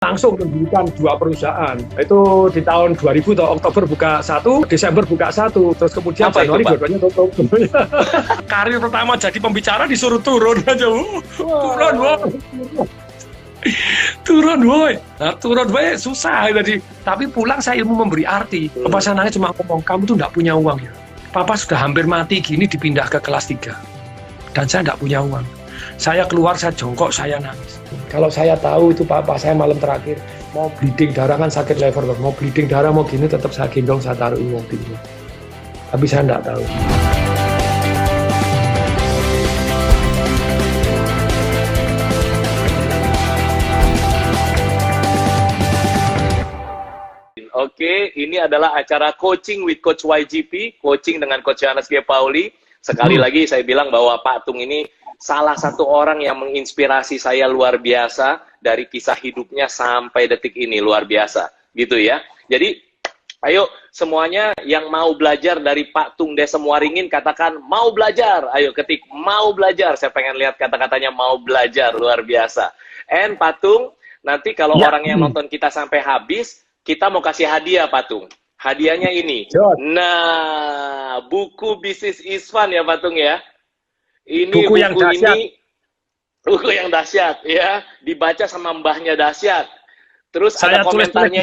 langsung mendirikan 2 perusahaan. Itu di tahun 2000 atau Oktober buka 1, Desember buka 1, terus kemudian Apa Januari itu, Pak? dua-duanya tutup. Karir pertama jadi pembicara disuruh turun aja. Turun, woy. Turun, woy. Nah, turun, woy, susah tadi. Tapi pulang saya ilmu memberi arti. Papa saya nanya cuma ngomong, kamu tuh nggak punya uang ya. Papa sudah hampir mati gini dipindah ke kelas 3. Dan saya nggak punya uang. Saya keluar, saya jongkok, saya nangis. Kalau saya tahu itu papa saya malam terakhir mau bleeding darah, kan sakit lever, mau bleeding darah mau gini tetap saya gendong, saya taruh di mobilnya. Tapi saya nggak tahu. Oke, ini adalah acara Coaching with Coach YGP, coaching dengan Coach Yohanes G. Pauli. Sekali lagi saya bilang bahwa Pak Tung ini salah satu orang yang menginspirasi saya luar biasa dari kisah hidupnya sampai detik ini, luar biasa, gitu ya. Jadi, ayo semuanya yang mau belajar dari Pak Tung Desem Waringin katakan mau belajar. Ayo ketik mau belajar. Saya pengen lihat kata-katanya mau belajar, luar biasa. And Pak Tung, nanti kalau orang yang nonton kita sampai habis, kita mau kasih hadiah, Pak Tung. Hadiahnya ini. Nah, buku Bisnis is Fun ya, Pak Tung ya. Ini buku yang dahsyat. Buku yang dahsyat ya, dibaca sama mbahnya dahsyat. Terus saya ada komentarnya.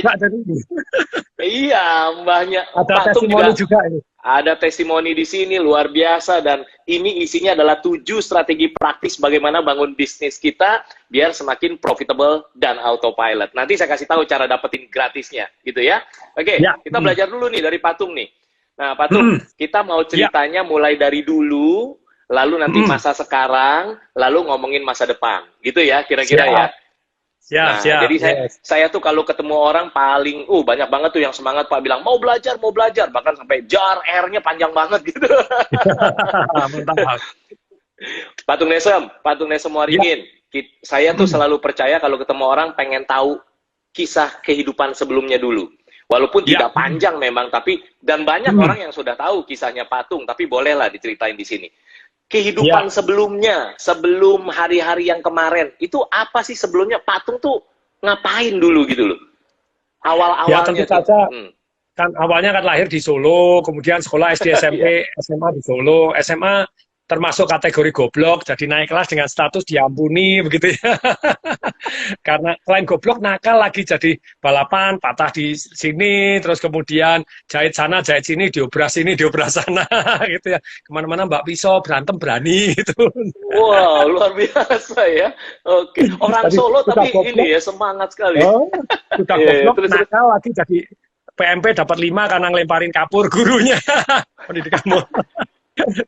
Iya, mbahnya. Ada Pak Tung juga ini. Ada testimoni di sini luar biasa, dan ini isinya adalah 7 strategi praktis bagaimana bangun bisnis kita biar semakin profitable dan autopilot. Nanti saya kasih tahu cara dapetin gratisnya, gitu ya. Oke, ya. Kita belajar dulu nih dari Pak Tung nih. Nah, Pak Tung, kita mau ceritanya mulai dari dulu, lalu nanti masa sekarang, lalu ngomongin masa depan, gitu ya, kira-kira ya. Nah, jadi saya tuh kalau ketemu orang paling, banyak banget tuh yang semangat Pak, bilang mau belajar, bahkan sampai jar R-nya panjang banget gitu. Pak Tung Desem Waringin, saya tuh selalu percaya kalau ketemu orang pengen tahu kisah kehidupan sebelumnya dulu. Walaupun tidak panjang memang, tapi dan banyak orang yang sudah tahu kisahnya Pak Tung, tapi bolehlah diceritain di sini. Kehidupan sebelumnya, sebelum hari-hari yang kemarin, itu apa sih sebelumnya? Pak Tung tuh ngapain dulu gitu loh? Awal-awalnya. Ya tentu saja, kan awalnya kan lahir di Solo, kemudian sekolah SD, SMP, SMA di Solo, SMA termasuk kategori goblok, jadi naik kelas dengan status diampuni, begitu ya. Karena selain goblok, nakal lagi, jadi balapan, patah di sini, terus kemudian jahit sana, jahit sini, diobras sini, diobras sana, gitu ya. Kemana-mana mbak pisau, berantem berani, gitu. Wow, luar biasa ya. Oke, orang Solo tapi goblok, ini ya semangat sekali. Sudah goblok, nakal lagi, jadi PMP dapat 5 karena ngelemparin kapur gurunya. Pendidikanmu.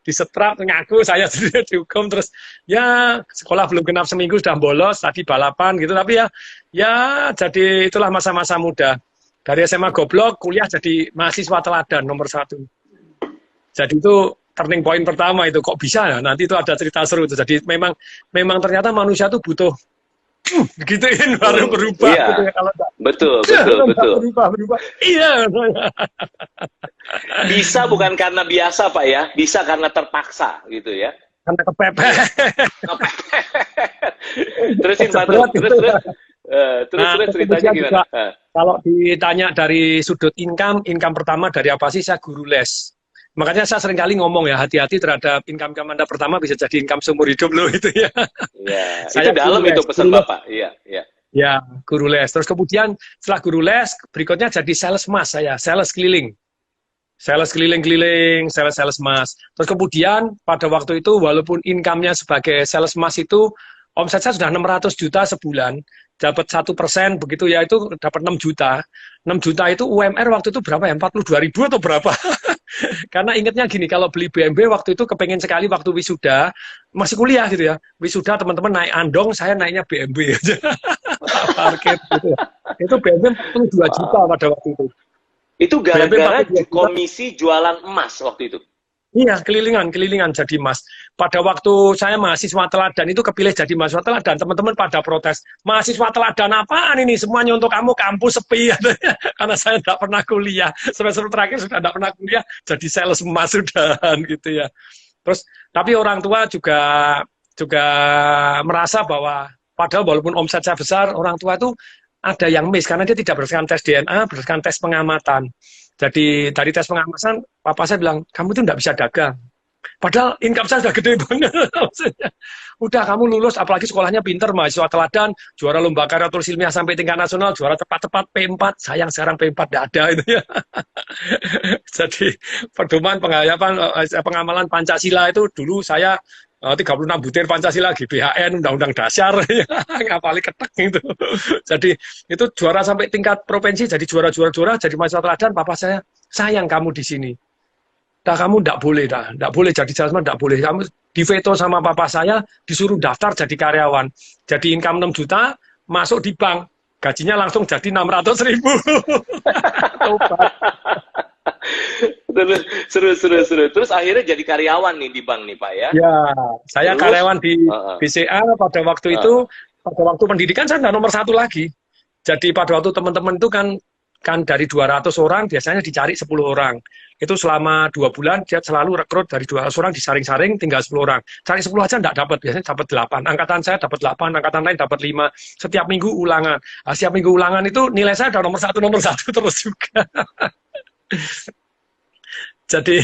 Disetrap, ngaku saya sendiri dihukum, terus ya sekolah belum genap seminggu sudah bolos, tadi balapan gitu, tapi ya jadi itulah masa-masa muda. Dari SMA goblok, kuliah jadi mahasiswa teladan nomor 1. Jadi itu turning point pertama itu, kok bisa ya, nanti itu ada cerita seru itu. Jadi memang ternyata manusia tuh butuh gituin baru berubah gitu ya, kalau enggak. Betul. Berubah. Iya. Bisa bukan karena biasa Pak ya, bisa karena terpaksa gitu ya. Karena kepepet. Terusin Pak Tung, terus ceritanya gimana? Kalau ditanya dari sudut income pertama dari apa sih? Saya guru les. Makanya saya sering kali ngomong ya, hati-hati terhadap income Anda pertama bisa jadi income seumur hidup loh itu ya. Iya, itu dalam itu pesan Bapak. Iya. Ya, guru les. Terus kemudian setelah guru les, berikutnya jadi sales mas saya, sales keliling. Sales keliling-keliling, sales mas. Terus kemudian pada waktu itu walaupun income-nya sebagai sales mas itu omset saya sudah 600 juta sebulan, dapat 1% begitu ya, itu dapat 6 juta. 6 juta itu UMR waktu itu berapa ya? 42.000 atau berapa? Karena ingatnya gini, kalau beli BMW waktu itu kepengen sekali waktu wisuda, masih kuliah gitu ya. Wisuda teman-teman naik andong, saya naiknya BMW aja. Parkir gitu. Itu BMW 42 juta pada waktu itu. Itu gara-gara komisi jualan emas waktu itu? Iya, kelilingan jadi mas. Pada waktu saya mahasiswa teladan itu kepilih jadi mahasiswa teladan, teman-teman pada protes, mahasiswa teladan apaan ini, semuanya untuk kamu, kampus sepi. Karena saya tidak pernah kuliah, semester terakhir sudah tidak pernah kuliah, jadi sales emas sudah gitu ya. Terus, tapi orang tua juga merasa bahwa, padahal walaupun omset saya besar, orang tua itu ada yang miss karena dia tidak berdasarkan tes DNA, berdasarkan tes pengamatan. Jadi dari tes pengamatan, papa saya bilang, kamu itu tidak bisa dagang. Padahal income saya sudah gede banget. Maksudnya, udah kamu lulus, apalagi sekolahnya pinter, mahasiswa teladan, juara lomba karya tulis ilmiah sampai tingkat nasional, juara tepat-tepat P4. Sayang sekarang P4 tidak ada itu ya. Jadi pedoman pengamalan Pancasila itu dulu saya 36 butir Pancasila, GBHN, Undang-Undang Dasar, ngapali ketek gitu. Jadi itu juara sampai tingkat provinsi, jadi juara, jadi mahasiswa teladan, papa saya, sayang kamu di sini. Dah kamu tidak boleh jadi salesman, tidak boleh. Kamu diveto sama papa saya, disuruh daftar jadi karyawan. Jadi income 6 juta, masuk di bank, gajinya langsung jadi 600.000. Seru. Terus akhirnya jadi karyawan nih di bank nih Pak ya? Ya, saya karyawan di BCA pada waktu itu, pada waktu pendidikan saya nggak nomor 1 lagi. Jadi pada waktu teman-teman itu kan dari 200 orang biasanya dicari 10 orang. Itu selama 2 bulan dia selalu rekrut dari 200 orang disaring-saring tinggal 10 orang. Cari 10 aja enggak dapat, biasanya dapat 8. Angkatan saya dapat 8, angkatan lain dapat 5. Setiap minggu ulangan. Nah, setiap minggu ulangan itu nilai saya udah nomor satu terus juga. jadi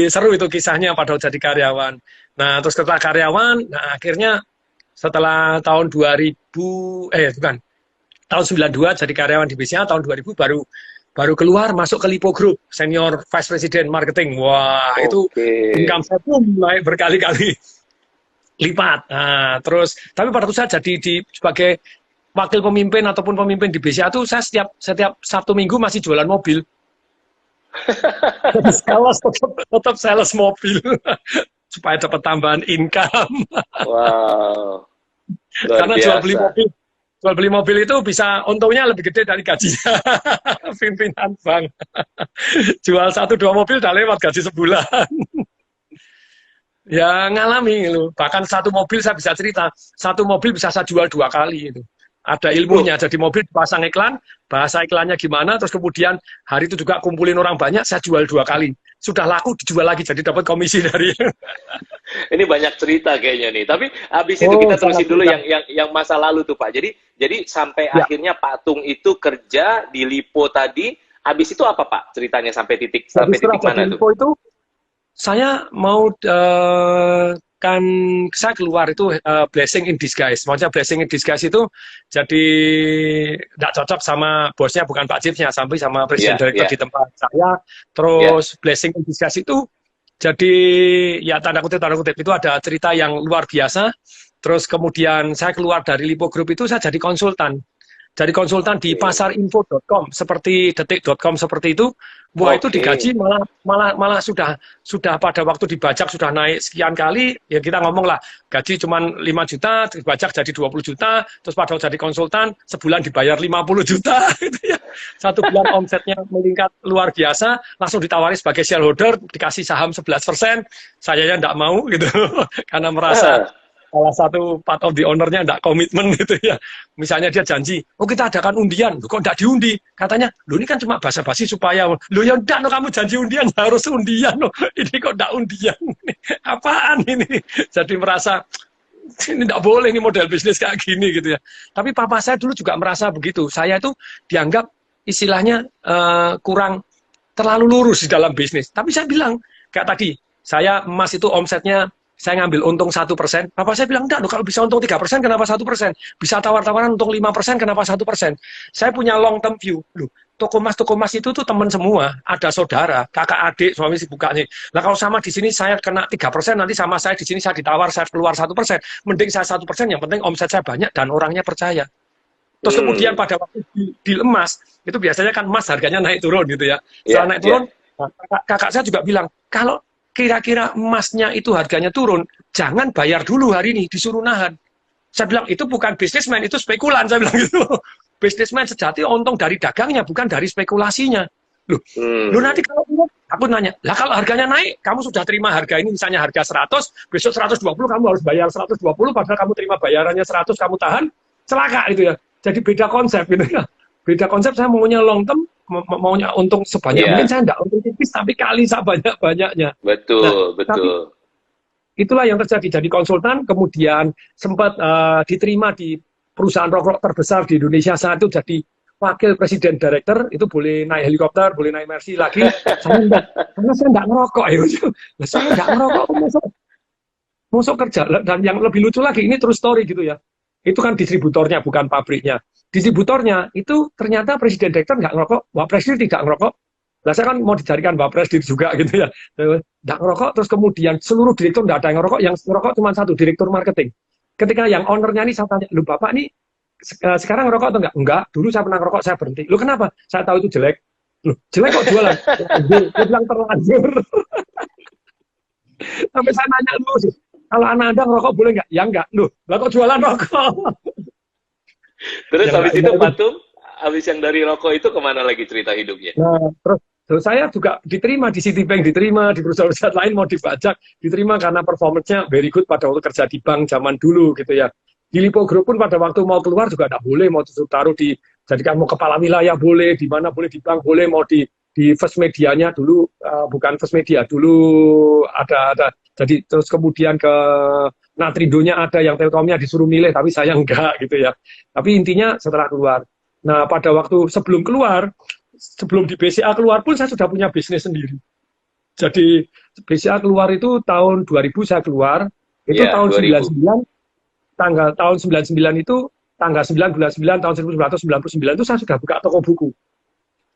seru itu kisahnya pada jadi karyawan. Nah, terus setelah karyawan, nah akhirnya setelah tahun 92 jadi karyawan di BCA, tahun 2000 baru keluar masuk ke Lipo Group, senior vice president marketing. Wah, itu income saya pun naik berkali-kali lipat. Nah, terus tapi pada waktu saya jadi sebagai wakil pemimpin ataupun pemimpin di BCA itu saya setiap Sabtu Minggu masih jualan mobil. tetap sales mobil supaya dapat tambahan income. Wow. Karena jual beli mobil itu bisa untungnya lebih gede dari gajinya pimpinan bank. Jual 1-2 mobil udah lewat gaji sebulan. Ya ngalami loh. Bahkan satu mobil saya bisa cerita, satu mobil bisa saya jual 2 kali itu. Ada ilmunya, jadi mobil dipasang iklan, bahasa iklannya gimana, terus kemudian hari itu juga kumpulin orang banyak, saya jual 2 kali. Sudah laku, dijual lagi, jadi dapat komisi dari... Ini banyak cerita kayaknya nih, tapi habis itu kita terusin dulu yang masa lalu tuh Pak. Jadi sampai akhirnya Pak Tung itu kerja di Lipo tadi, habis itu apa Pak ceritanya sampai titik mana tuh? Lipo itu, saya mau... saya keluar itu blessing in disguise. Maksudnya blessing in disguise itu jadi tidak cocok sama bosnya, bukan Pak Chiefnya, sampai sama presiden direktur di tempat saya. Terus blessing in disguise itu jadi ya tanda kutip itu ada cerita yang luar biasa. Terus kemudian saya keluar dari Lipo Group itu saya jadi konsultan. Jadi konsultan di pasarinfo.com seperti detik.com seperti itu. Wah, itu digaji malah sudah pada waktu dibajak sudah naik sekian kali. Ya kita ngomong lah, gaji cuma 5 juta, dibajak jadi 20 juta, terus pada waktu jadi konsultan sebulan dibayar 50 juta gitu ya. 1 bulan omsetnya meningkat luar biasa, langsung ditawari sebagai shareholder, dikasih saham 11%. Sayanya enggak mau gitu karena merasa salah satu part of the owner-nya enggak komitmen gitu ya. Misalnya dia janji, oh kita adakan undian, kok enggak diundi? Katanya, lo ini kan cuma basa-basi supaya, lo ya enggak, no, kamu janji undian, harus undian, no. Ini kok enggak undian? Apaan ini? Jadi merasa, ini enggak boleh ini model bisnis kayak gini gitu ya. Tapi papa saya dulu juga merasa begitu. Saya itu dianggap istilahnya kurang terlalu lurus di dalam bisnis. Tapi saya bilang, kayak tadi, saya emas itu omsetnya, saya ngambil untung 1%, papa saya bilang, enggak, loh, kalau bisa untung 3%, kenapa 1%? Bisa tawar-tawaran untung 5%, kenapa 1%? Saya punya long term view. Loh, toko emas itu tuh teman semua, ada saudara, kakak adik, suami si bukanya. Nah kalau sama di sini saya kena 3%, nanti sama saya di sini saya ditawar, saya keluar 1%. Mending saya 1%, yang penting omset saya banyak dan orangnya percaya. Terus kemudian pada waktu di emas, itu biasanya kan emas harganya naik turun gitu ya. Setelah naik turun, kakak saya juga bilang, kalau kira-kira emasnya itu harganya turun, jangan bayar dulu hari ini, disuruh nahan. Saya bilang, itu bukan bisnismen, itu spekulan. Saya bilang gitu. Bisnismen sejati untung dari dagangnya, bukan dari spekulasinya. Loh nanti kalau turun, aku nanya, lah kalau harganya naik, kamu sudah terima harga ini, misalnya harga 100, besok 120, kamu harus bayar 120, padahal kamu terima bayarannya 100, kamu tahan, celaka itu ya. Jadi beda konsep gitu ya. Beda konsep, saya maunya long term, maunya untung sebanyak mungkin, saya enggak untung tipis tapi kali sebanyak-banyaknya. Betul. Tapi itulah yang terjadi. Jadi konsultan, kemudian sempat diterima di perusahaan rokok terbesar di Indonesia saat itu jadi wakil presiden director, itu boleh naik helikopter, boleh naik Mercy lagi. Saya enggak, karena saya enggak ngerokok ya. Nah, saya enggak ngerokok, masuk kerja. Dan yang lebih lucu lagi, ini true story gitu ya. Itu kan distributornya, bukan pabriknya. Distributornya itu ternyata presiden direktur nggak ngerokok, Wapres tidak ngerokok. Lah saya kan mau dijadikan Wapres juga gitu ya. Nggak ngerokok, terus kemudian seluruh direktur nggak ada yang ngerokok, yang ngerokok cuma satu, direktur marketing. Ketika yang ownernya ini saya tanya, lu Bapak nih sekarang ngerokok atau enggak? Enggak, dulu saya pernah ngerokok, saya berhenti. Lu kenapa? Saya tahu itu jelek. Lu jelek kok jualan? Dia bilang terlanjur. Sampai saya nanya lu sih, kalau anak Anda ngerokok boleh nggak? Ya enggak. Loh, lah kok jualan rokok? Terus Ya, habis itu enggak, Patung, habis yang dari rokok itu kemana lagi cerita hidupnya? nah, terus saya juga diterima di Citibank, diterima di perusahaan-perusahaan lain mau dibajak, diterima karena performance-nya very good pada waktu kerja di bank zaman dulu gitu ya. Di Lipo Group pun pada waktu mau keluar juga tidak boleh, mau taruh di, jadikan mau kepala wilayah boleh, di mana boleh di bank boleh, mau di first medianya dulu, bukan first media, dulu ada, jadi terus kemudian ke Natrindonya ada, yang Telkomnya disuruh milih, tapi saya enggak gitu ya. Tapi intinya setelah keluar. Nah pada waktu sebelum keluar, sebelum di BCA keluar pun saya sudah punya bisnis sendiri. Jadi BCA keluar itu tahun 2000 saya keluar, itu Ya, tahun 2000. 99, tahun 99 itu, tanggal 9 bulan 9 tahun 1999 itu saya sudah buka toko buku.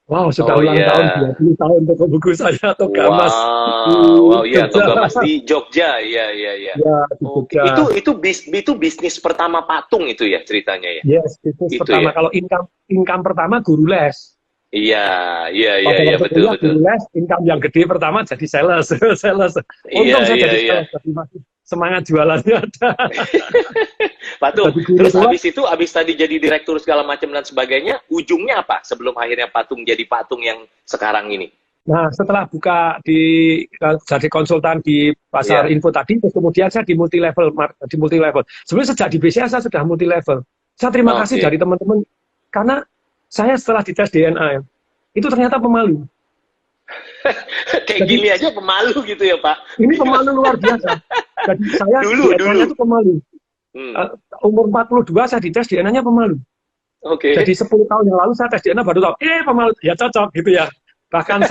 Wow, sudah Oh ulang tahun iya. 20 tahun toko buku saya, Togamas di Wow, iya Jogja. Togamas di Jogja, iya iya iya. Ya, di Oke, Jogja. itu bisnis pertama Patung itu ya ceritanya ya. Yes, bisnis Itu pertama. ya. Kalau income pertama guru les. Iya, iya iya Pada iya waktu betul kuliah betul. guru les, income yang gede pertama jadi sales. Sales. Iya Untung saya iya jadi iya. sales, jadi masih semangat jualannya ada. Patung, Jadi guru terus tua. habis itu habis tadi jadi direktur segala macam dan sebagainya, ujungnya apa sebelum akhirnya Patung jadi Patung yang sekarang ini? Nah, setelah buka jadi konsultan di pasar Iya. info tadi, terus kemudian saya di multi level. Sebenarnya sejak di BCA saya sudah multi level. Saya terima kasih Oke. dari teman-teman karena saya setelah dites DNA itu ternyata pemalu. Kayak Jadi gini aja pemalu gitu ya, Pak. ini pemalu luar biasa. Jadi saya Dulu DNA-nya itu pemalu. Hmm. Umur 42 saya dites DNA-nya pemalu. Oke. Jadi 10 tahun yang lalu saya tes DNA baru tahu, pemalu, ya cocok gitu ya. Bahkan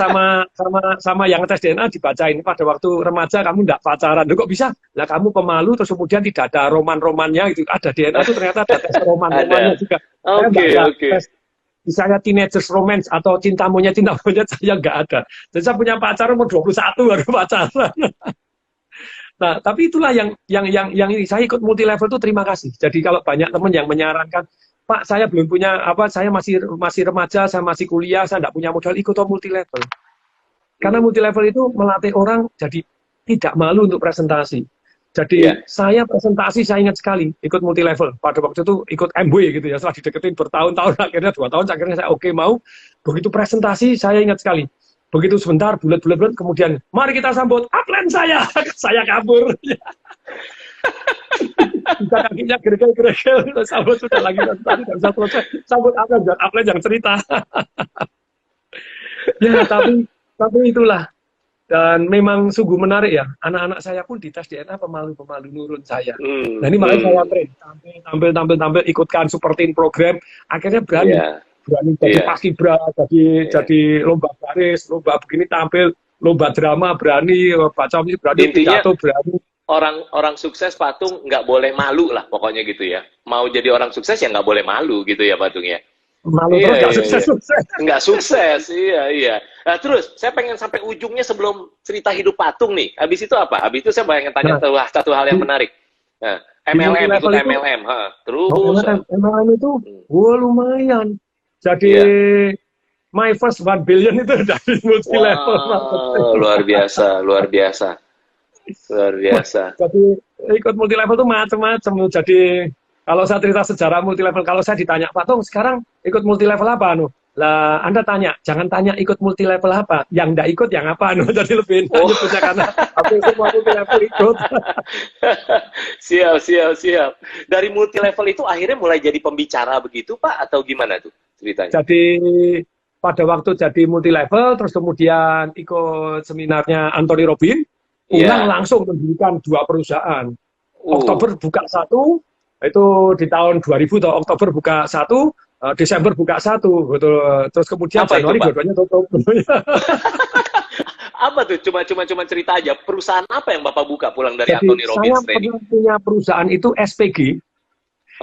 sama yang tes DNA dibacain, pada waktu remaja kamu enggak pacaran. Loh, kok bisa? Lah kamu pemalu, terus kemudian tidak ada roman-romannya gitu. Ada DNA itu ternyata ada tes roman-romannya Ada. juga. Saya Oke, enggak ada oke. tes, misalnya teenagers romance atau cinta monyet saya enggak ada. Jadi saya punya pacar umur 21 baru pacaran. Nah, tapi itulah yang ini, saya ikut multi level itu terima kasih. Jadi kalau banyak teman yang menyarankan, Pak, saya belum punya saya masih remaja, saya masih kuliah, saya tidak punya modal, ikut multi level. Karena multi level itu melatih orang jadi tidak malu untuk presentasi. Jadi saya presentasi, saya ingat sekali ikut multi level. Pada waktu itu ikut MW gitu ya, setelah dideketin bertahun-tahun, akhirnya 2 tahun, akhirnya saya oke mau. Begitu presentasi, saya ingat sekali. Begitu sebentar, bulat-bulat, kemudian mari kita sambut upline saya. Saya kabur. Bisa kakinya geregel-geregel, sambut sudah lagi tadi nggak bisa selesai. Sambut upline yang cerita. Ya, tapi itulah. Dan memang sungguh menarik ya. Anak-anak saya pun di tes DNA pemalu-pemalu nurun saya. Nah ini makanya saya train, tampil, ikutkan super team program. Akhirnya berani jadi paskibra, jadi lomba baris, lomba begini tampil, lomba drama berani, baca berani, pidato berani. Orang sukses Patung nggak boleh malu lah pokoknya gitu ya. Mau jadi orang sukses ya nggak boleh malu gitu ya Patung ya. Malu terus nggak sukses. Nggak sukses, iya. Nah, terus saya pengen sampai ujungnya sebelum cerita hidup Patung nih. Habis itu apa? Habis itu saya pengen tanya satu hal yang menarik. Nah, MLM, ikut MLM. Terus MLM itu, lumayan. Jadi my first 1 billion itu dari multi level. Luar biasa. Jadi ikut multi level itu macam-macam. Jadi kalau saya cerita sejarah multi level, kalau saya ditanya, Pak Tung, sekarang ikut multi level apa? Lah, Anda tanya, jangan tanya ikut multi level apa. Yang enggak ikut yang apa? Jadi lebih enak nyebutnya karena aku semua multi level ikut. Siap. Dari multi level itu akhirnya mulai jadi pembicara begitu, Pak? Atau gimana tuh ceritanya? Jadi pada waktu jadi multi level, terus kemudian ikut seminarnya Anthony Robbins, pulang langsung mendirikan 2 perusahaan. Oktober buka 1, Itu di tahun 2000 atau Oktober buka satu, Desember buka satu, betul. Terus kemudian Apa itu, Januari Pak? dua-duanya tutup. Apa tuh? Cuma cerita aja. Perusahaan apa yang Bapak buka pulang dari Jadi Anthony saya Robbins Training? pernah punya perusahaan itu SPG,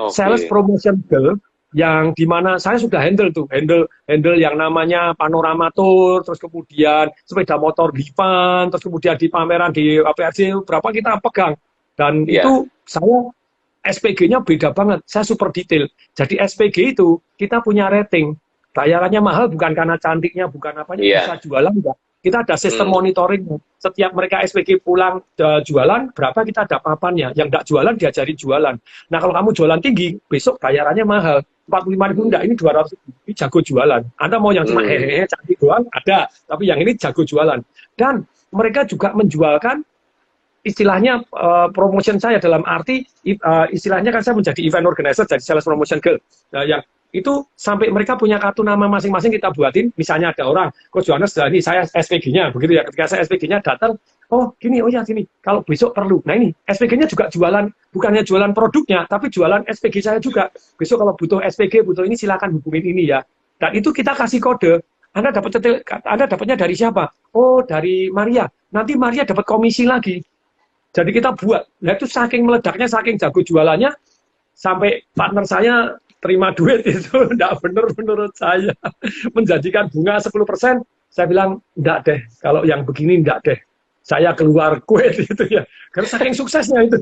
Sales Oke. Promotion Girl, yang dimana saya sudah handle yang namanya panorama tour, terus kemudian sepeda motor Livan, terus kemudian di pameran di APRC berapa kita pegang, dan Iya. itu saya SPG-nya beda banget, saya super detail. Jadi SPG itu kita punya rating, bayarannya mahal bukan karena cantiknya, bukan apanya, Iya. bisa jualan enggak. Kita ada sistem monitoring. Setiap mereka SPG pulang jualan, berapa kita ada papannya. Yang enggak jualan, diajari jualan. Nah, kalau kamu jualan tinggi, besok bayarannya mahal. 45.000 enggak, ini 200.000. Ini jago jualan. Anda mau yang cuma hehehe, cantik doang, ada. Tapi yang ini jago jualan. Dan mereka juga menjualkan, istilahnya promotion saya dalam arti, istilahnya kan saya menjadi event organizer, jadi sales promotion girl. Yang itu sampai mereka punya kartu nama masing-masing kita buatin, misalnya ada orang, Coach Johannes, ini saya SPG-nya, begitu ya, ketika saya SPG-nya datang, oh gini, oh ya gini, kalau besok perlu, nah ini, SPG-nya juga jualan, bukannya jualan produknya, tapi jualan SPG saya juga, besok kalau butuh SPG, butuh ini, silakan hubungin ini ya, dan itu kita kasih kode, Anda dapatnya dari siapa? Oh, dari Maria, nanti Maria dapat komisi lagi, jadi kita buat, nah itu saking meledaknya, saking jago jualannya, sampai partner saya terima duit itu enggak benar menurut saya. Menjanjikan bunga 10%, saya bilang enggak deh, kalau yang begini enggak deh. Saya keluar kuit itu ya. Karena saking suksesnya itu.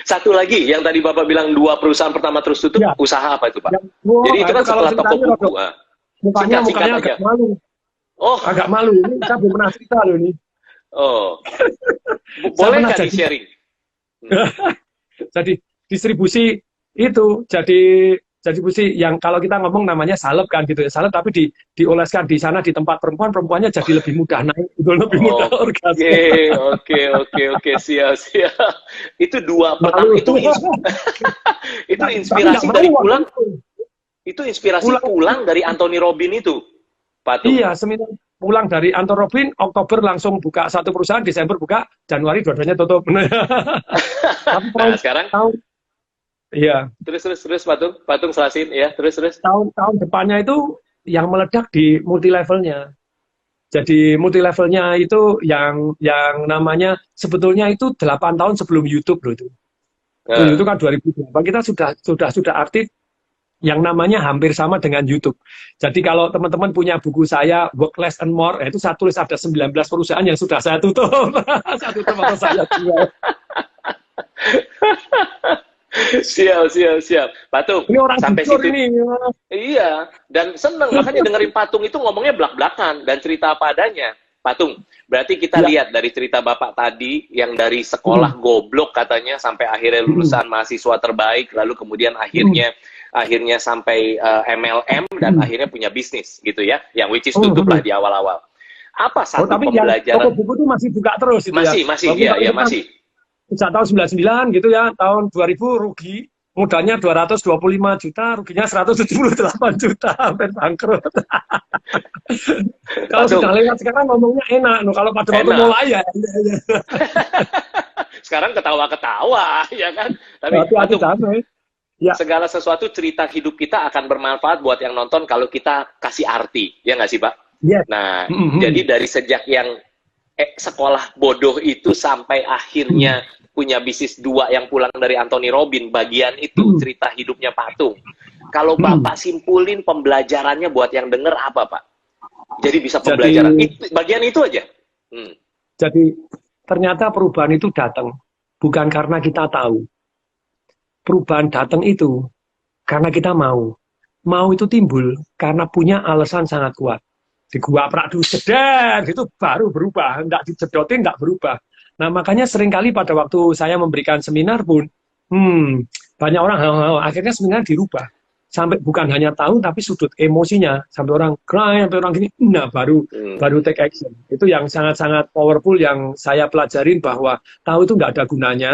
Satu lagi, yang tadi Bapak bilang 2 perusahaan pertama terus tutup, Ya. usaha apa itu, Pak? Wow, Jadi itu kan kalau setelah toko ceritanya buku. mukanya Singkat agak aja. malu. Oh, Agak malu. Ini saya belum pernah cerita loh ini. oh. Saya Boleh pernah nggak jadi- di-sharing? Jadi distribusi itu jadi distribusi yang kalau kita ngomong namanya salep kan gitu ya, salep tapi dioleskan di sana di tempat perempuannya jadi lebih mudah naik, itu lebih mudah orgasme. Oke, siap. Itu 2 pertama, Malu. itu Tapi inspirasi nggak dari malu waktu pulang, itu. itu inspirasi Pulang. pulang dari Anthony Robbins itu, Pak Tung. Iya, seminar pulang dari Anthony Robbins, Oktober langsung buka satu perusahaan, Desember buka, Januari dua-duanya tutup. Tapi Nah, sekarang iya, terus Pak Tung selasin ya, terus. tahun depannya itu yang meledak di multi levelnya. Jadi multi levelnya itu yang namanya sebetulnya itu 8 tahun sebelum YouTube loh itu. Itu kan 2008 kita sudah aktif yang namanya hampir sama dengan YouTube. Jadi kalau teman-teman punya buku saya Work Less and More, itu saya tulis ada 19 perusahaan yang sudah saya tutup. Saya tutup atau saya jual. Siap. Patung, Ini orang sampai jujur situ. ini. Iya, dan seneng makanya dengerin Patung itu ngomongnya belak-belakan dan cerita apa adanya. Patung, berarti kita lihat dari cerita Bapak tadi yang dari sekolah goblok katanya sampai akhirnya lulusan mahasiswa terbaik, lalu kemudian akhirnya sampai MLM dan akhirnya punya bisnis gitu ya, yang which is tutup lah di awal-awal. Apa satu tapi pembelajaran? toko buku itu masih buka terus itu masih, ya. masih. Sejak tahun 99 gitu ya, tahun 2000 rugi, modalnya 225 juta, ruginya 178 juta, hampir bangkrut. Kalau sudah lewat sekarang ngomongnya enak, kalau pada waktu mulai ya. Sekarang ketawa-ketawa, ya kan? Tapi ya. Segala sesuatu cerita hidup kita akan bermanfaat buat yang nonton kalau kita kasih arti, ya nggak sih, Pak? Yes. Nah, jadi dari sejak yang sekolah bodoh itu sampai akhirnya punya bisnis 2 yang pulang dari Anthony Robbins, bagian itu cerita hidupnya Patung. Kalau Bapak simpulin pembelajarannya buat yang denger apa, Pak? Jadi bisa pembelajaran. Bagian itu aja. Jadi ternyata perubahan itu datang bukan karena kita tahu. Perubahan datang itu karena kita mau. Mau itu timbul karena punya alasan sangat kuat. Di gua prak dulu jedar, itu baru berubah. Nggak dijedotin, nggak berubah. Nah, makanya seringkali pada waktu saya memberikan seminar pun, banyak orang, akhirnya seminar dirubah. Sampai bukan hanya tahu, tapi sudut emosinya. Sampai orang cry, sampai orang gini, nah baru take action. Itu yang sangat-sangat powerful yang saya pelajarin bahwa tahu itu nggak ada gunanya.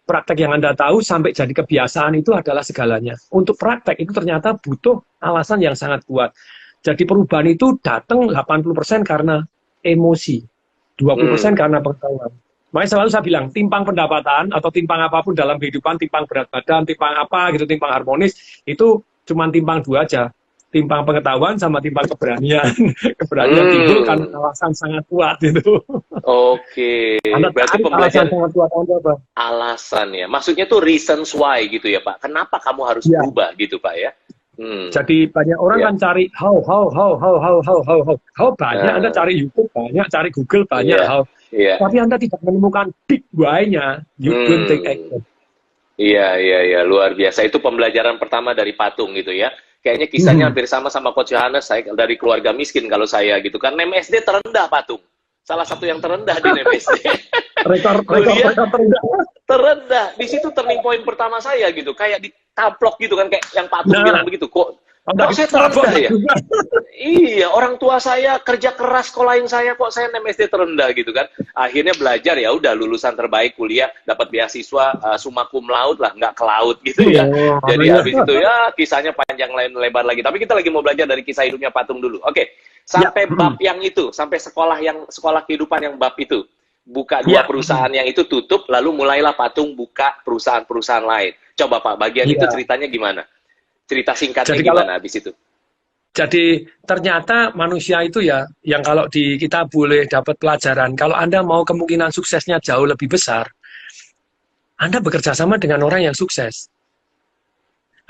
Praktek yang Anda tahu sampai jadi kebiasaan itu adalah segalanya. Untuk praktek itu ternyata butuh alasan yang sangat kuat. Jadi perubahan itu datang 80% karena emosi, 20% karena pengetahuan. Makanya selalu saya bilang, timpang pendapatan atau timpang apapun dalam kehidupan, timpang berat badan, timpang apa gitu, timpang harmonis, itu cuma timpang dua aja. Timpang pengetahuan sama timpang keberanian. Keberanian timbul karena alasan sangat kuat itu. Oke, berarti alasan pembelajaran sangat kuat Anda apa? alasan ya. Maksudnya tuh reasons why gitu ya Pak. Kenapa kamu harus Ya. berubah gitu Pak ya? Jadi banyak orang Ya. kan cari how banyak, Anda cari YouTube banyak, cari Google banyak Iya. how. Iya. Tapi Anda tidak menemukan big why-nya, you don't take action. Iya, luar biasa. Itu pembelajaran pertama dari Patung gitu ya. Kayaknya kisahnya hampir sama Coach Yohanes. Saya dari keluarga miskin kalau saya gitu kan. NEM SD terendah Patung. Salah satu yang terendah di NEM SD. rekor terendah. Terendah. Di situ turning point pertama saya gitu. Kayak ditaplok gitu kan. Kayak yang Patung bilang begitu. Kok saya terendah ya? Iya, orang tua saya kerja keras sekolahin saya, kok saya NEM SD terendah gitu kan. Akhirnya belajar, ya udah lulusan terbaik kuliah, dapat beasiswa summa cum laude lah, nggak ke laut gitu ya. Jadi habis itu ya kisahnya panjang lebar lagi. Tapi kita lagi mau belajar dari kisah hidupnya Patung dulu. Oke, sampai bab yang itu, sampai sekolah kehidupan yang bab itu. Buka dua perusahaan yang itu tutup, lalu mulailah Patung buka perusahaan-perusahaan lain. Coba Pak, bagian itu ceritanya gimana? Cerita singkatnya gimana habis itu? Jadi ternyata manusia itu ya, yang kalau kita boleh dapat pelajaran, kalau Anda mau kemungkinan suksesnya jauh lebih besar, Anda bekerja sama dengan orang yang sukses.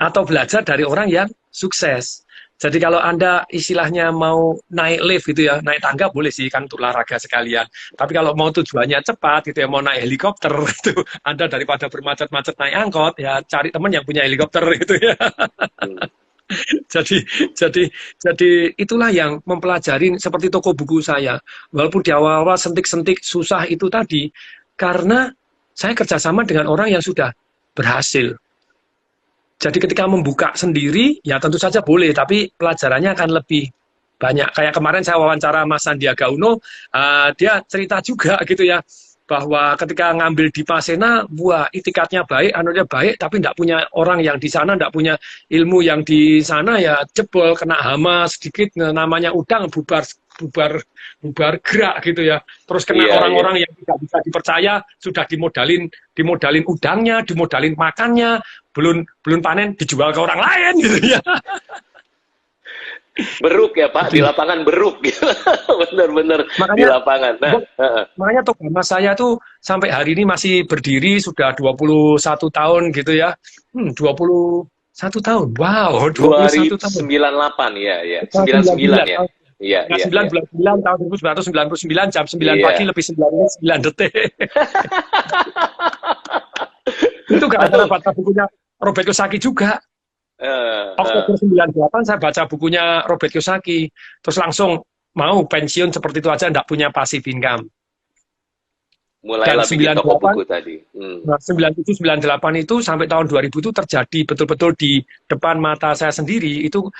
Atau belajar dari orang yang sukses. Jadi kalau Anda istilahnya mau naik lift gitu ya, naik tangga boleh sih, kan untuk olahraga sekalian. Tapi kalau mau tujuannya cepat gitu ya, mau naik helikopter itu, Anda daripada bermacet-macet naik angkot, ya cari teman yang punya helikopter gitu ya. Jadi itulah yang mempelajari seperti toko buku saya. Walaupun di awal-awal sentik-sentik susah itu tadi, karena saya kerjasama dengan orang yang sudah berhasil. Jadi ketika membuka sendiri, ya tentu saja boleh, tapi pelajarannya akan lebih banyak. Kayak kemarin saya wawancara Mas Sandiaga Uno, dia cerita juga gitu ya, bahwa ketika ngambil di Masena, wah itikadnya baik, anunya baik, tapi tidak punya orang yang di sana, tidak punya ilmu yang di sana, ya jebol, kena hama sedikit, namanya udang, bubar gerak gitu ya. Terus kena orang-orang yang tidak bisa dipercaya, sudah dimodalin udangnya, dimodalin makannya, belum panen, dijual ke orang lain gitu ya. Beruk ya Pak, di lapangan beruk gitu. Bener-bener di lapangan. Makanya Togama saya tuh sampai hari ini masih berdiri, sudah 21 tahun gitu ya. 21 tahun, wow, 21 tahun. 98 ya. 99 ya. Iya, 9 bulan 9 tahun 1999 jam 9 pagi lebih 9 detik. Itu gara-gara baca bukunya Robert Kiyosaki juga. Oktober 98 saya baca bukunya Robert Kiyosaki, terus langsung mau pensiun seperti itu aja, enggak punya passive income. Mulailah bikin toko buku tadi. 97, 98 itu sampai tahun 2000 itu terjadi betul-betul di depan mata saya sendiri. Itu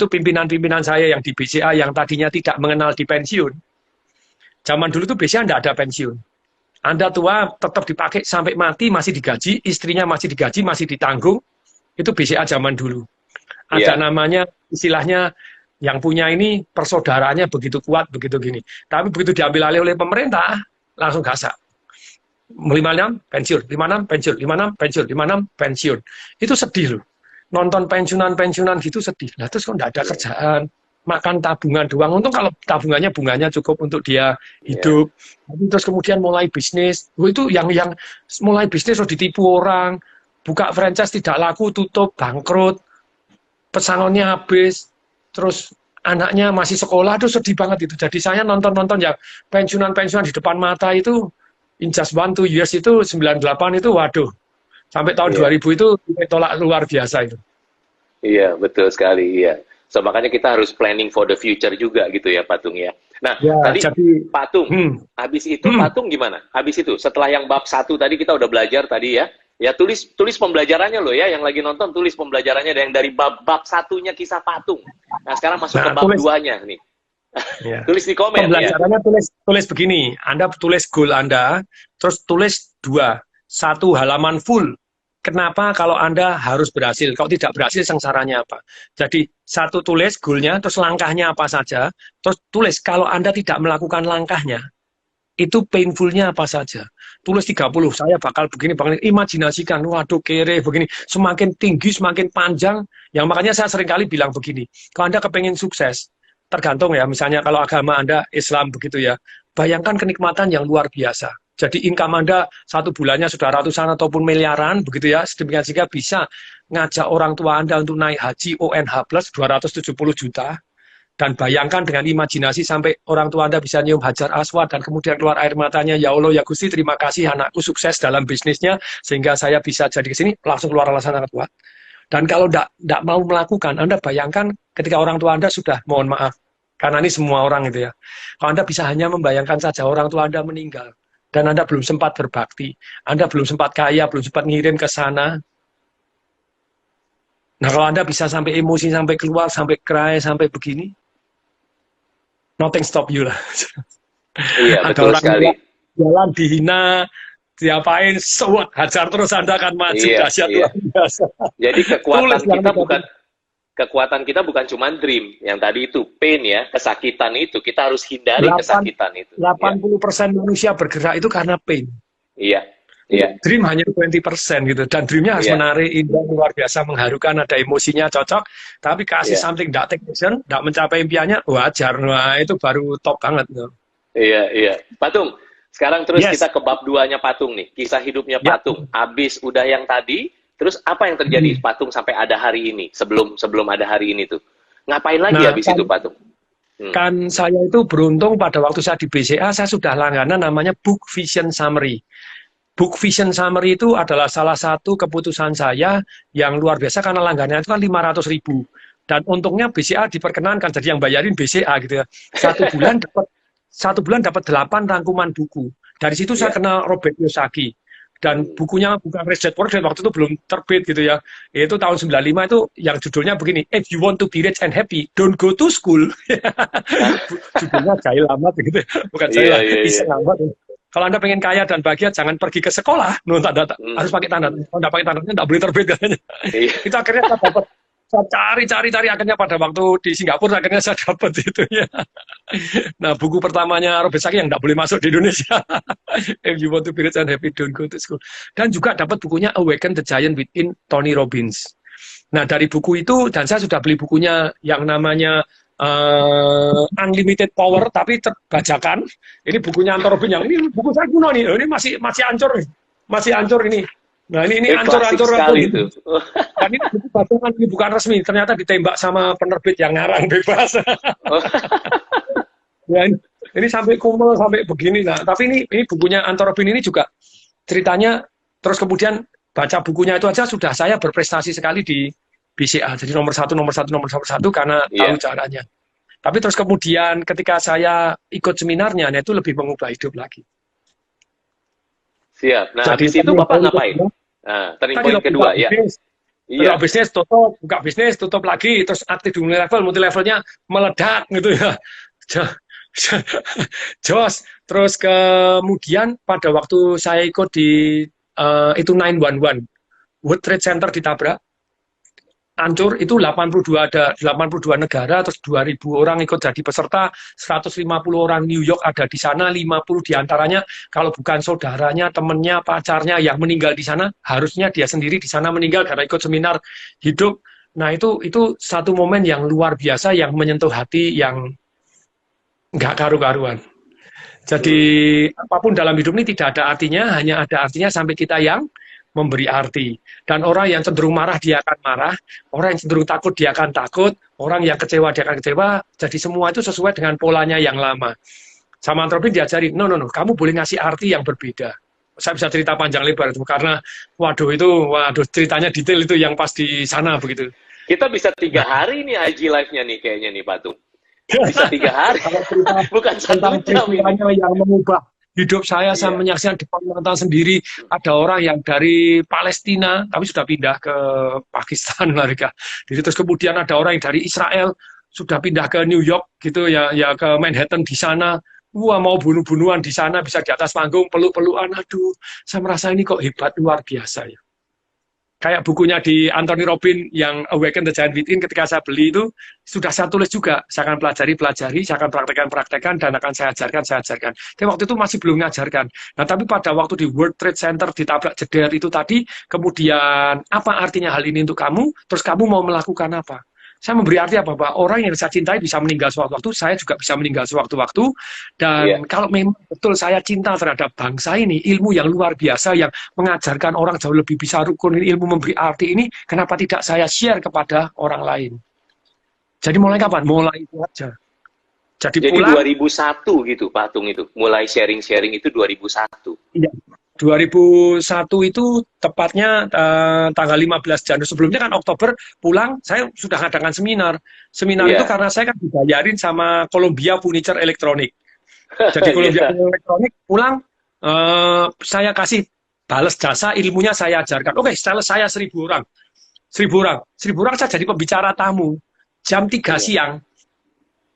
pimpinan-pimpinan saya yang di BCA yang tadinya tidak mengenal di pensiun. Zaman dulu tuh BCA enggak ada pensiun. Anda tua tetap dipakai sampai mati, masih digaji, istrinya masih digaji, masih ditanggung. Itu BCA zaman dulu. Ada namanya, istilahnya yang punya ini persaudaraannya begitu kuat, begitu gini. Tapi begitu diambil alih oleh pemerintah, langsung gasak. 56 pensiun, 56 pensiun, 56 pensiun, 56 pensiun. Itu sedih loh. Nonton pensiunan gitu sedih. Nah terus kok enggak ada kerjaan, makan tabungan doang. Untung kalau tabungannya bunganya cukup untuk dia hidup. Terus kemudian mulai bisnis. Itu yang mulai bisnis udah ditipu orang. Buka franchise tidak laku, tutup, bangkrut, pesangonnya habis, terus anaknya masih sekolah, itu sedih banget itu. Jadi saya nonton ya pensiunan di depan mata itu, in just 1-2 years itu, 98 itu, waduh, sampai tahun 2000 itu tolak luar biasa itu. Iya, betul sekali, iya. So, makanya kita harus planning for the future juga gitu ya, Patung ya. Nah, tadi Patung, habis itu Patung gimana? Habis itu, setelah yang bab 1 tadi kita udah belajar tadi ya. Ya tulis pembelajarannya loh ya, yang lagi nonton tulis pembelajarannya yang dari bab 1-nya kisah Patung. Nah sekarang masuk ke bab 2-nya nih. Tulis di komen. Pembelajarannya tulis begini, Anda tulis goal Anda, terus tulis 1 halaman full. Kenapa kalau Anda harus berhasil? Kalau tidak berhasil sengsaranya apa? Jadi 1 tulis goalnya, terus langkahnya apa saja, terus tulis kalau Anda tidak melakukan langkahnya, itu painfulnya apa saja. Tulis 30, saya bakal begini, imajinasikan, waduh kere, begini. Semakin tinggi, semakin panjang. Yang makanya saya seringkali bilang begini, kalau Anda kepengen sukses, tergantung ya, misalnya kalau agama Anda Islam begitu ya, bayangkan kenikmatan yang luar biasa. Jadi income Anda satu bulannya sudah ratusan ataupun miliaran, begitu ya, sedemikian sehingga bisa ngajak orang tua Anda untuk naik haji ONH plus 270 juta. Dan bayangkan dengan imajinasi sampai orang tua Anda bisa nyium hajar aswad dan kemudian keluar air matanya, ya Allah ya Gusti, terima kasih anakku sukses dalam bisnisnya sehingga saya bisa jadi ke sini, langsung keluar alasan sangat kuat. Dan kalau tidak mau melakukan, Anda bayangkan ketika orang tua Anda sudah, mohon maaf, karena ini semua orang itu ya, kalau Anda bisa hanya membayangkan saja orang tua Anda meninggal, dan Anda belum sempat berbakti, Anda belum sempat kaya, belum sempat ngirim ke sana. Nah kalau Anda bisa sampai emosi, sampai keluar, sampai cry, sampai begini, nothing stop you lah. Iya, Ada betul orang sekali. jalan dihina, diapain, sewot, hajar terus Anda akan maju, Iya, dahsyat iya. luar biasa. Jadi Tulis kekuatan kita bukan cuma dream, yang tadi itu pain ya, kesakitan itu kita harus hindari kesakitan itu. 80% manusia bergerak itu karena pain. Iya, iya. Dream hanya 20% gitu, dan dreamnya harus Iya. menarik, indah, luar biasa, mengharukan, ada emosinya cocok, tapi kasih Iya. something tidak take action, tidak mencapai impiannya, wajar, nah itu baru top banget. Iya, iya. Patung, sekarang terus Yes. kita ke bab 2-nya Patung nih, kisah hidupnya Ya. Patung. Abis udah yang tadi, terus apa yang terjadi Patung sampai ada hari ini, sebelum ada hari ini tuh? Ngapain lagi Nah, habis kan- itu Patung? Kan saya itu beruntung pada waktu saya di BCA, saya sudah langganan namanya Book Vision Summary. Book Vision Summary itu adalah salah satu keputusan saya yang luar biasa karena langganannya itu kan 500.000. Dan untungnya BCA diperkenankan, jadi yang bayarin BCA gitu ya. Satu bulan dapat 8 rangkuman buku. Dari situ saya Iya. kenal Robert Kiyosaki. Dan bukunya bukan Rich Dad Poor Dad, waktu itu belum terbit gitu ya. Itu tahun 95 itu yang judulnya begini, If you want to be rich and happy, don't go to school. Judulnya jahil amat gitu. Bukan jahil, Iya. iseng amat. Kalau Anda pengen kaya dan bahagia, jangan pergi ke sekolah. Harus pakai tanda. Kalau nggak pakai tandanya, nggak boleh terbit katanya. Iya. Itu akhirnya saya cari, akhirnya pada waktu di Singapura, akhirnya saya dapat itu ya. Nah, buku pertamanya Robert Kiyosaki yang nggak boleh masuk di Indonesia. If you want to be rich and happy, don't go to school. Dan juga dapat bukunya Awaken the Giant Within, Tony Robbins. Nah, dari buku itu, dan saya sudah beli bukunya yang namanya Unlimited Power, tapi terbajakan. Ini bukunya Anthony Robbins, yang ini buku saya kuno nih, ini masih ancur nih. Masih ancur ini. Nah, ini Klasik ancur-ancur sekali itu. Dan ini buku bajakan, ini bukan resmi. Ternyata ditembak sama penerbit yang ngarang bebas. Ya, ini sampai kumel, sampai begini. Nah, tapi ini bukunya Anthony Robbins ini juga ceritanya, terus kemudian baca bukunya itu aja sudah saya berprestasi sekali di BCA. Jadi nomor satu karena tahu caranya. Tapi terus kemudian ketika saya ikut seminarnya, nah itu lebih mengubah hidup lagi. Siap. Nah, Jadi, habis itu Bapak ngapain? Nah, turning point kedua ya. Iya. Bisnis tutup, buka bisnis tutup lagi, terus aktif di multi levelnya meledak gitu ya. Jos. Terus kemudian pada waktu saya ikut di itu 911, World Trade Center ditabrak, hancur, itu 82 negara, terus 2.000 orang ikut jadi peserta, 150 orang New York ada di sana, 50 diantaranya kalau bukan saudaranya, temennya, pacarnya yang meninggal di sana, harusnya dia sendiri di sana meninggal karena ikut seminar hidup. Nah itu satu momen yang luar biasa yang menyentuh hati yang nggak karu-karuan. Jadi apapun dalam hidup ini tidak ada artinya, hanya ada artinya sampai kita yang memberi arti. Dan orang yang cenderung marah, dia akan marah. Orang yang cenderung takut, dia akan takut. Orang yang kecewa, dia akan kecewa. Jadi semua itu sesuai dengan polanya yang lama. Sama Anthony diajari, no, kamu boleh ngasih arti yang berbeda. Saya bisa cerita panjang lebar itu, karena waduh ceritanya detail itu yang pas di sana begitu. Kita bisa 3 hari nih IG live-nya nih kayaknya nih Patung. Bisa 3 hari. Bukan 1 jam ini. Yang mengubah hidup saya menyaksikan di depan mata sendiri, ada orang yang dari Palestina tapi sudah pindah ke Pakistan mereka. Jadi terus kemudian ada orang yang dari Israel sudah pindah ke New York gitu ya ke Manhattan di sana. Wah, mau bunuh-bunuhan di sana, bisa di atas panggung peluk-pelukan. Aduh, saya merasa ini kok hebat luar biasa ya. kayak bukunya di Anthony Robbins yang Awaken the Giant Within, ketika saya beli itu sudah saya tulis juga, saya akan pelajari, saya akan praktekkan, dan akan saya ajarkan. Tapi waktu itu masih belum mengajarkan. Nah, tapi pada waktu di World Trade Center ditabrak jeder itu tadi, kemudian apa artinya hal ini untuk kamu? Terus kamu mau melakukan apa? Saya memberi arti apa? Bahwa orang yang saya cintai bisa meninggal sewaktu-waktu, saya juga bisa meninggal sewaktu-waktu. Dan kalau memang betul saya cinta terhadap bangsa ini, ilmu yang luar biasa yang mengajarkan orang jauh lebih bisa rukun, ilmu memberi arti ini, kenapa tidak saya share kepada orang lain? Jadi mulai kapan? Mulai itu aja. Jadi pulang, 2001 gitu Pak Tung itu, mulai sharing-sharing itu 2001. Iya. 2001 itu tepatnya tanggal 15 Januari. Sebelumnya kan Oktober pulang, saya sudah ngadakan seminar. Seminar itu karena saya kan dibayarin sama Columbia Furniture Electronic. Jadi Columbia Furniture Electronic pulang, saya kasih balas jasa, ilmunya saya ajarkan. Oke, setelah saya 1.000 orang. 1.000 orang saya jadi pembicara tamu. Jam 3 siang.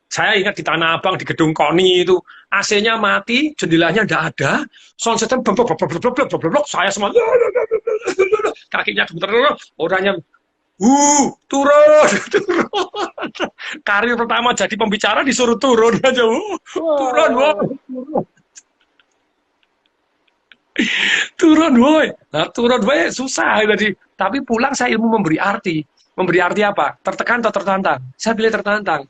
Saya ingat di Tanah Abang, di gedung KONI itu, AC-nya mati, jendelanya nggak ada, sound system, saya semua, kakinya gemeter, orangnya, turun. Karir pertama jadi pembicara disuruh turun aja, turun, turun, woy. Nah, turun, woy, susah tadi. Tapi pulang saya ilmu memberi arti. Memberi arti apa? Tertekan atau tertantang? Saya pilih tertantang.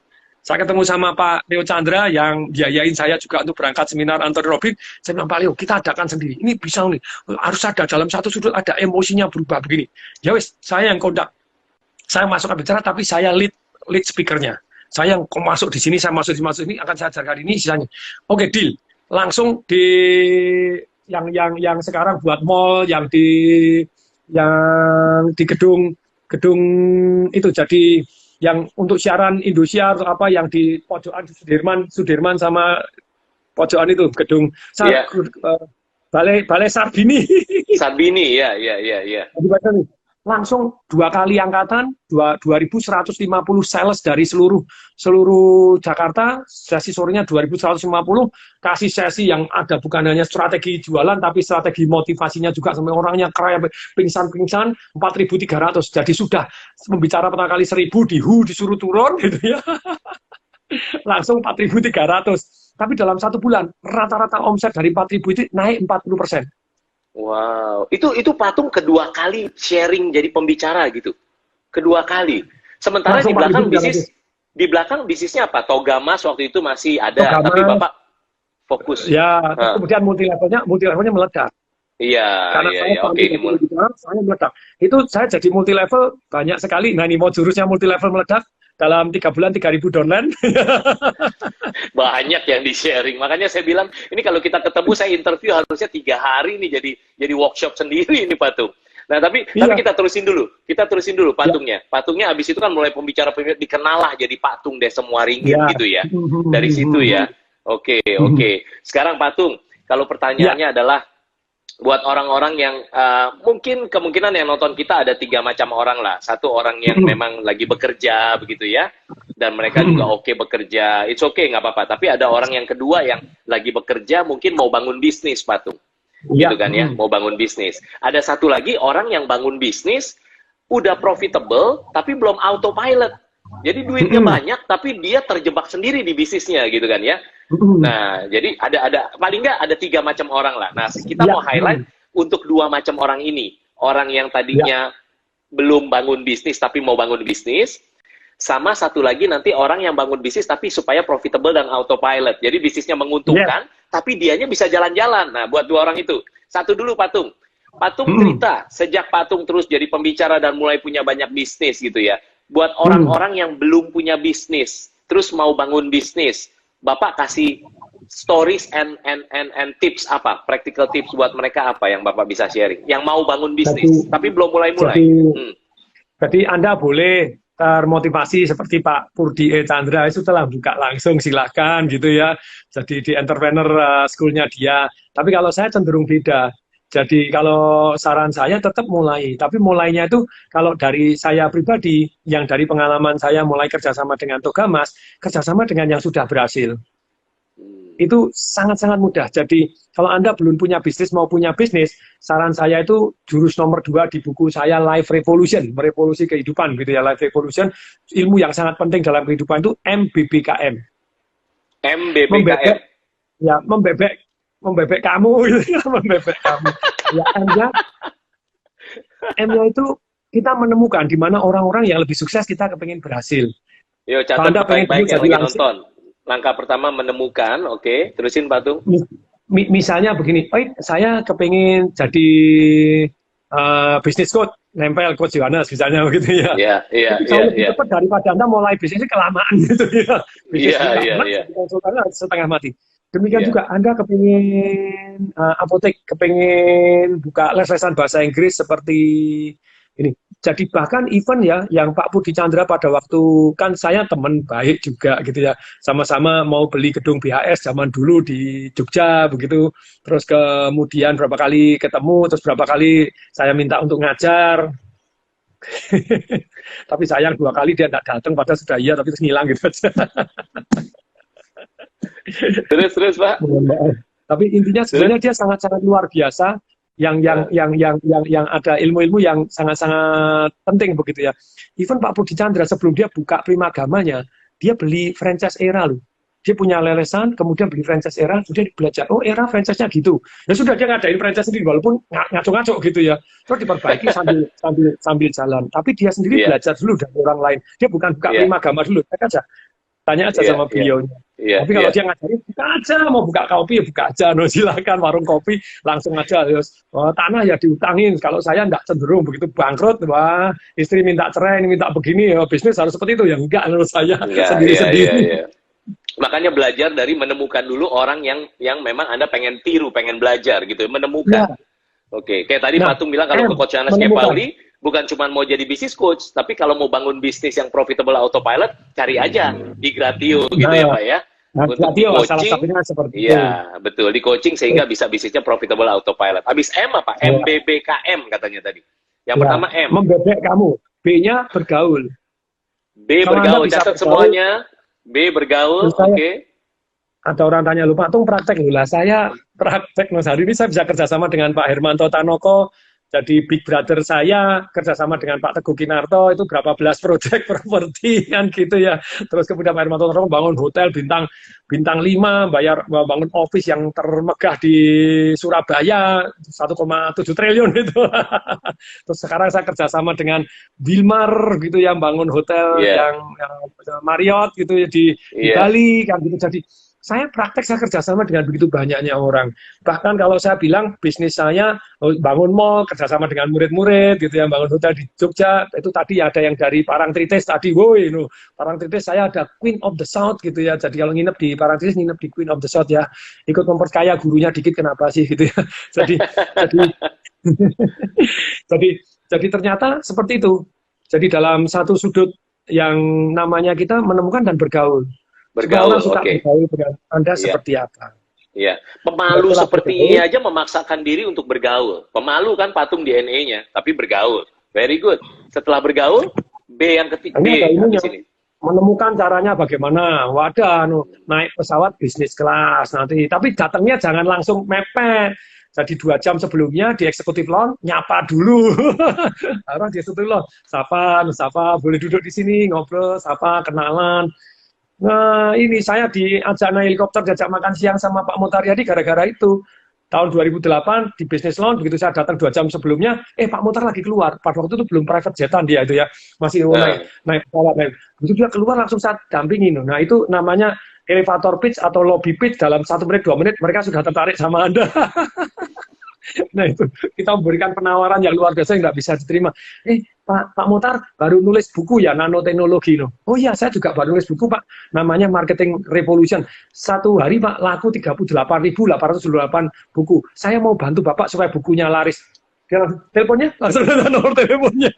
Saya ketemu sama Pak Leo Chandra yang biayain saya juga untuk berangkat seminar Anthony Robbins. Saya bilang, Pak Leo, kita adakan sendiri. Ini bisa nih. Harus ada dalam satu sudut ada emosinya berubah begini. Ya wis, saya yang kondak. Saya masuk bicara tapi saya lead speakernya. Saya yang masuk di sini, saya masuk ini akan saya ajarkan ini sisanya. Oke, deal. Langsung di yang sekarang buat mall, yang di gedung itu jadi yang untuk siaran Indosiar atau apa yang di pojokan Sudirman sama pojokan itu gedung Balai Sarbini. Sarbini, ya. Langsung 2 kali angkatan, 2.150 sales dari seluruh Jakarta, sesi sorenya 2.150, kasih sesi yang ada bukan hanya strategi jualan, tapi strategi motivasinya juga sampai orangnya kaya pingsan, 4.300. Jadi sudah membicara pertama kali 1.000, disuruh turun, gitu ya. Langsung 4.300. Tapi dalam 1 bulan, rata-rata omset dari 4.000 itu naik 40%. Wow, itu Patung kedua kali sharing jadi pembicara gitu, kedua kali. Sementara di belakang bisnisnya apa? Toga Mas waktu itu masih ada, tapi Bapak fokus. Ya, kemudian multi levelnya meledak. Iya, oke, saya meledak. Itu saya jadi multi level banyak sekali. Nah, ini mau jurusnya multi level meledak. Dalam 3 bulan 3.000 downline. Banyak yang di-sharing. Makanya saya bilang, ini kalau kita ketemu, saya interview harusnya 3 hari nih jadi workshop sendiri ini Patung. Nah, tapi kita terusin dulu Patungnya. Patungnya habis itu kan mulai pembicara dikenal lah jadi Patung Desem Waringin gitu ya. Dari situ ya. Oke. Sekarang Patung, kalau pertanyaannya adalah buat orang-orang yang mungkin kemungkinan yang nonton kita ada 3 macam orang lah. Satu orang yang memang lagi bekerja begitu ya, dan mereka juga bekerja, it's okay nggak apa-apa. Tapi ada orang yang kedua yang lagi bekerja mungkin mau bangun bisnis Patung, gitu kan ya, mau bangun bisnis. Ada satu lagi orang yang bangun bisnis udah profitable tapi belum autopilot. Jadi duitnya banyak tapi dia terjebak sendiri di bisnisnya gitu kan ya. Nah, jadi ada paling nggak ada 3 macam orang lah. Nah, kita mau highlight untuk 2 macam orang ini. Orang yang tadinya belum bangun bisnis tapi mau bangun bisnis, sama satu lagi nanti orang yang bangun bisnis tapi supaya profitable dan autopilot. Jadi bisnisnya menguntungkan, tapi dianya bisa jalan-jalan. Nah, buat 2 orang itu. Satu dulu Patung. Patung cerita, sejak Patung terus jadi pembicara dan mulai punya banyak bisnis gitu ya. Buat orang-orang yang belum punya bisnis, terus mau bangun bisnis, Bapak kasih stories and tips apa? Practical tips buat mereka apa yang Bapak bisa sharing? Yang mau bangun bisnis, tapi belum mulai-mulai. Jadi Anda boleh termotivasi seperti Pak Purdi Chandra itu telah buka langsung, silakan gitu ya. Jadi di entrepreneur school-nya dia. Tapi kalau saya cenderung beda. Jadi kalau saran saya tetap mulai, tapi mulainya itu kalau dari saya pribadi, yang dari pengalaman saya mulai kerjasama dengan Toga Mas, kerjasama dengan yang sudah berhasil. itu sangat-sangat mudah. Jadi kalau Anda belum punya bisnis mau punya bisnis, saran saya itu jurus nomor 2 di buku saya Life Revolution, merevolusi kehidupan gitu ya. Life Revolution, ilmu yang sangat penting dalam kehidupan itu MBBKM. MBBKM. Membebek kamu gitu ya, membebek kamu. Ya, M-nya itu kita menemukan di mana orang-orang yang lebih sukses kita kepengen berhasil. Yuk, catat baik-baik yang lagi nonton. Langkah pertama menemukan, oke. Terusin Pak Tung. Misalnya begini, saya kepengen jadi bisnis coach, nempel coach Yohanes misalnya begitu ya. Iya. Jauh lebih cepat daripada Anda mulai bisnisnya kelamaan gitu ya. Iya. Konsultannya setengah mati. Demikian juga Anda kepengen apotek, kepengen buka les-lesan bahasa Inggris seperti ini. Jadi bahkan event ya, yang Pak Budi Chandra pada waktu, kan saya teman baik juga gitu ya, sama-sama mau beli gedung BHS zaman dulu di Jogja begitu, terus kemudian berapa kali ketemu, terus berapa kali saya minta untuk ngajar, tapi sayang 2 kali dia tidak datang, padahal sudah iya, tapi terus ngilang gitu aja. Terus Pak. Tapi intinya sebenarnya dia sangat-sangat luar biasa. Yang ada ilmu-ilmu yang sangat-sangat penting begitu ya. Even Pak Budi Chandra sebelum dia buka Primagamanya, dia beli franchise Era loh. Dia punya lelesan, kemudian beli franchise Era, sudah belajar, oh Era franchise-nya gitu. Ya sudah dia ngadain franchise sendiri walaupun ngaco-ngaco gitu ya. Terus diperbaiki sambil jalan. Tapi dia sendiri belajar dulu dari orang lain. Dia bukan buka Primagama dulu, tanya aja sama beliaunya. Tapi kalau dia ngajarin, buka aja, mau buka kopi ya buka aja, no, silakan warung kopi langsung aja. Terus tanah ya diutangin. Kalau saya nggak cenderung begitu bangkrut, wah istri minta cerai, minta begini, ya bisnis harus seperti itu ya enggak menurut saya sendiri-sendiri. Makanya belajar dari menemukan dulu orang yang memang Anda pengen tiru, pengen belajar gitu, menemukan. Oke, kayak tadi Pak Tung bilang kalau ke Coach Yohanes K. Pauli bukan cuma mau jadi bisnis coach, tapi kalau mau bangun bisnis yang profitable autopilot, cari aja di Gratio gitu ya Pak ya. Untuk di coaching, iya betul, di coaching sehingga bisa bisnisnya profitable autopilot. Habis M apa? MBBKM katanya tadi. Yang pertama M. Membebek kamu. B-nya bergaul. B bergaul, catat semuanya. B bergaul, oke. Ada orang tanya, lupa Tung praktek lah. Saya praktek, hari ini saya bisa kerjasama dengan Pak Hermanto Tanoko, jadi big brother saya, kerjasama dengan Pak Teguh Kinarto, itu berapa belas proyek properti kan gitu ya. Terus kemudian Pak Hermanto Tanoko bangun hotel bintang 5, bangun office yang termegah di Surabaya, 1,7 triliun itu. Terus sekarang saya kerjasama dengan Wilmar gitu yang bangun hotel yang Marriott gitu ya di Bali kan gitu. Jadi saya praktek, saya kerjasama dengan begitu banyaknya orang. Bahkan kalau saya bilang bisnis saya bangun mall, kerjasama dengan murid-murid gitu ya, bangun hotel di Jogja, itu tadi ada yang dari Parangtritis tadi, woi, Parangtritis saya ada Queen of the South gitu ya, jadi kalau nginep di Parangtritis, nginep di Queen of the South ya, ikut memperkaya gurunya dikit kenapa sih gitu ya. Jadi ternyata seperti itu. Jadi dalam satu sudut yang namanya kita menemukan dan bergaul. Bergaul, oke. Bergaul dengan Anda seperti apa? Iya, pemalu seperti ini aja memaksakan diri untuk bergaul. Pemalu kan patung DNA-nya, tapi bergaul. Very good. Setelah bergaul, B yang ketiga. B di sini. Menemukan caranya bagaimana. Wadah, naik pesawat bisnis kelas nanti. Tapi datangnya jangan langsung mepet. Jadi 2 jam sebelumnya di eksekutif lounge nyapa dulu. Harus di eksekutif lounge, sapa, boleh duduk di sini ngobrol, sapa, kenalan. Nah, ini saya diajak naik helikopter, diajak makan siang sama Pak Mutaryadi gara-gara itu. Tahun 2008 di Business Lounge, begitu saya datang 2 jam sebelumnya, Pak Mutar lagi keluar. Pada waktu itu belum private jetan dia itu ya, masih naik pesawat. Begitu dia keluar langsung saya dampingin. Nah, itu namanya elevator pitch atau lobby pitch, dalam 1 menit, 2 menit mereka sudah tertarik sama Anda. Nah itu kita memberikan penawaran yang luar biasa yang nggak bisa diterima. Pak Mutar baru nulis buku ya nanoteknologi no. Oh iya saya juga baru nulis buku Pak, namanya Marketing Revolution. 1 hari Pak laku 38.808 buku. Saya mau bantu Bapak supaya bukunya laris. Dia langsung teleponnya, langsung ada nomor teleponnya.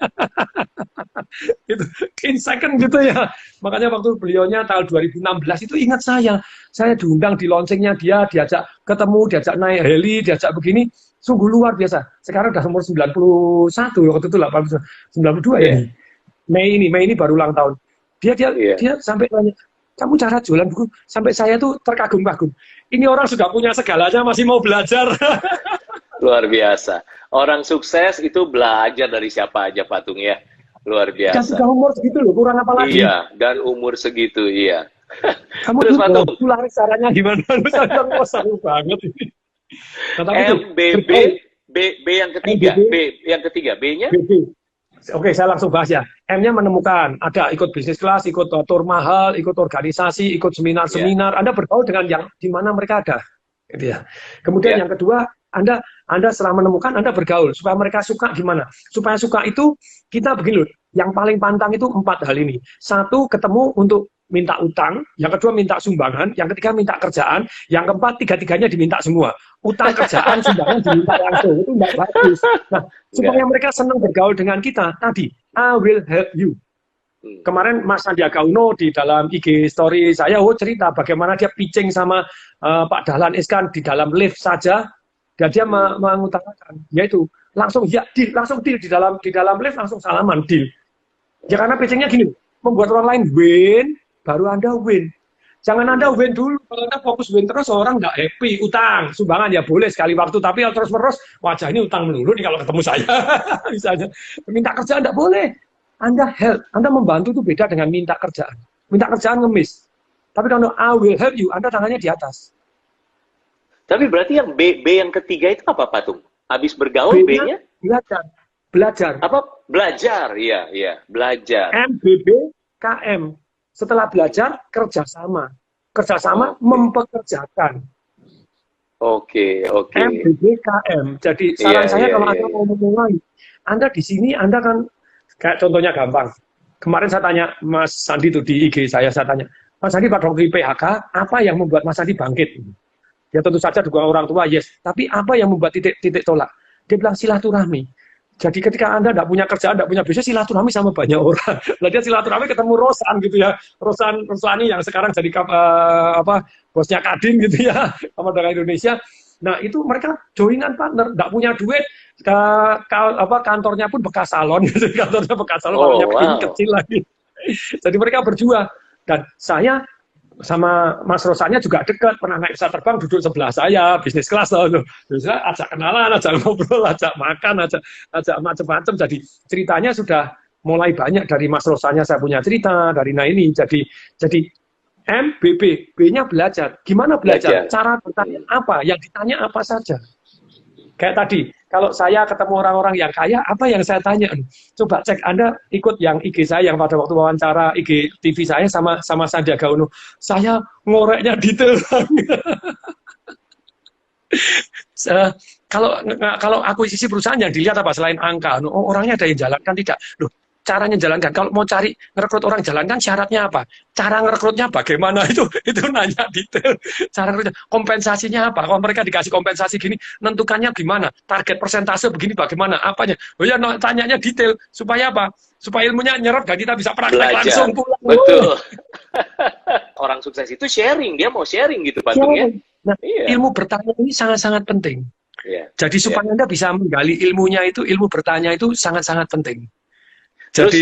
Itu in second gitu ya. Makanya waktu beliaunya tahun 2016 itu ingat saya diundang di launchingnya dia, diajak ketemu, diajak naik heli, diajak begini. Sungguh luar biasa. Sekarang udah umur 91, waktu itu 92 ya. Mei ini baru ulang tahun. Dia sampai nanya, kamu cara jualan buku, sampai saya tuh terkagum-kagum. Ini orang sudah punya segalanya, masih mau belajar. Luar biasa. Orang sukses itu belajar dari siapa aja, Pak Tung ya. Luar Dan biasa. sudah umur segitu loh, kurang apa lagi? Iya, dan umur segitu, iya. Kamu Terus tuh Pak Tung, laris caranya gimana? Saya bilang, seru banget ini. Nah, tapi itu, MBB, B yang ketiga, MBB, B yang ketiga, B-nya? BB. Oke, saya langsung bahas ya. M-nya menemukan, ada ikut bisnis kelas, ikut tour mahal, ikut organisasi, ikut seminar-seminar. Anda bergaul dengan yang di mana mereka ada, gitu ya. Kemudian yang kedua, Anda setelah menemukan, Anda bergaul supaya mereka suka gimana? Supaya suka itu kita begini loh. Yang paling pantang itu 4 hal ini. 1, ketemu untuk minta utang, yang kedua minta sumbangan, yang ketiga minta kerjaan, yang keempat tiga-tiganya diminta semua. Utang, kerjaan, sumbangan diminta langsung, itu enggak bagus. Nah, supaya mereka senang bergaul dengan kita, tadi, I will help you. Kemarin Mas Sandiaga Uno di dalam IG story saya, cerita bagaimana dia pitching sama Pak Dahlan Iskan di dalam lift saja, dan dia mengutarakan, yaitu langsung ya deal, langsung deal di dalam lift, langsung salaman deal. Ya karena pitchingnya gini, membuat orang lain win, baru Anda win. Jangan Anda win dulu. Kalau Anda fokus win terus, orang nggak happy. Utang, sumbangan ya boleh sekali waktu. Tapi kalau terus-menerus, wajah ini utang melulu nih kalau ketemu saya. Misalnya, minta kerjaan nggak boleh. Anda help, Anda membantu itu beda dengan minta kerjaan. Minta kerjaan ngemis. Tapi kalau I will help you, Anda tangannya di atas. Tapi berarti yang B yang ketiga itu apa, Pak Tung? Habis bergaul, B-nya? Belajar. Apa? Belajar, iya, belajar. MBB, KM. Setelah belajar, kerjasama. Kerjasama mempekerjakan. Oke. MBBKM. Jadi saran saya kalau Anda mau memulai, Anda di sini, Anda kan, kayak contohnya gampang. Kemarin saya tanya Mas Sandi tuh di IG saya tanya, Mas Sandi pada waktu di PHK, apa yang membuat Mas Sandi bangkit? Ya tentu saja dukungan orang tua, yes. Tapi apa yang membuat titik tolak? Dia bilang silaturahmi. Jadi ketika Anda tidak punya kerjaan, tidak punya bisnis, silaturahmi sama banyak orang. Nah, dia silaturahmi ketemu Rosan gitu ya. Roslani yang sekarang jadi bosnya Kadin gitu ya, sama dengan Indonesia. Nah, itu mereka joinan partner, tidak punya duit, kantornya pun bekas salon, gitu. Kantornya bekas salon, ini kecil lagi. Jadi mereka berjuang. Dan saya sama Mas Rosannya juga dekat, pernah naik pesawat terbang, duduk sebelah saya, bisnis kelas loh. Bisa ajak kenalan, ajak ngobrol, ajak makan, ajak macam-macam. Jadi ceritanya sudah mulai banyak dari Mas Rosannya, saya punya cerita dari ini. Jadi MBB, B-nya belajar. Gimana belajar? Cara bertanya apa? Yang ditanya apa saja. Kayak tadi, kalau saya ketemu orang-orang yang kaya, apa yang saya tanya? Coba cek, Anda ikut yang IG saya, yang pada waktu wawancara IG TV saya sama Sandiaga Uno. Saya ngoreknya detail banget. Kalau akuisisi perusahaan yang dilihat apa selain angka, orangnya ada yang jalankan tidak? Loh, caranya jalankan. Kalau mau cari ngerekrut orang jalankan, syaratnya apa? Cara ngerekrutnya bagaimana? Itu nanya detail. Cara ngerekrutnya, kompensasinya apa? Kalau mereka dikasih kompensasi gini, nentukannya gimana? Target persentase begini bagaimana? Apanya? Oh ya, tanyanya detail. Supaya apa? Supaya ilmunya nyerap dan kita bisa praktek langsung pulang. Betul. Orang sukses itu sharing. Dia mau sharing gitu, Pak Tung ya. Nah, ilmu bertanya ini sangat-sangat penting. Jadi supaya Anda bisa menggali ilmunya itu, ilmu bertanya itu sangat-sangat penting. Terus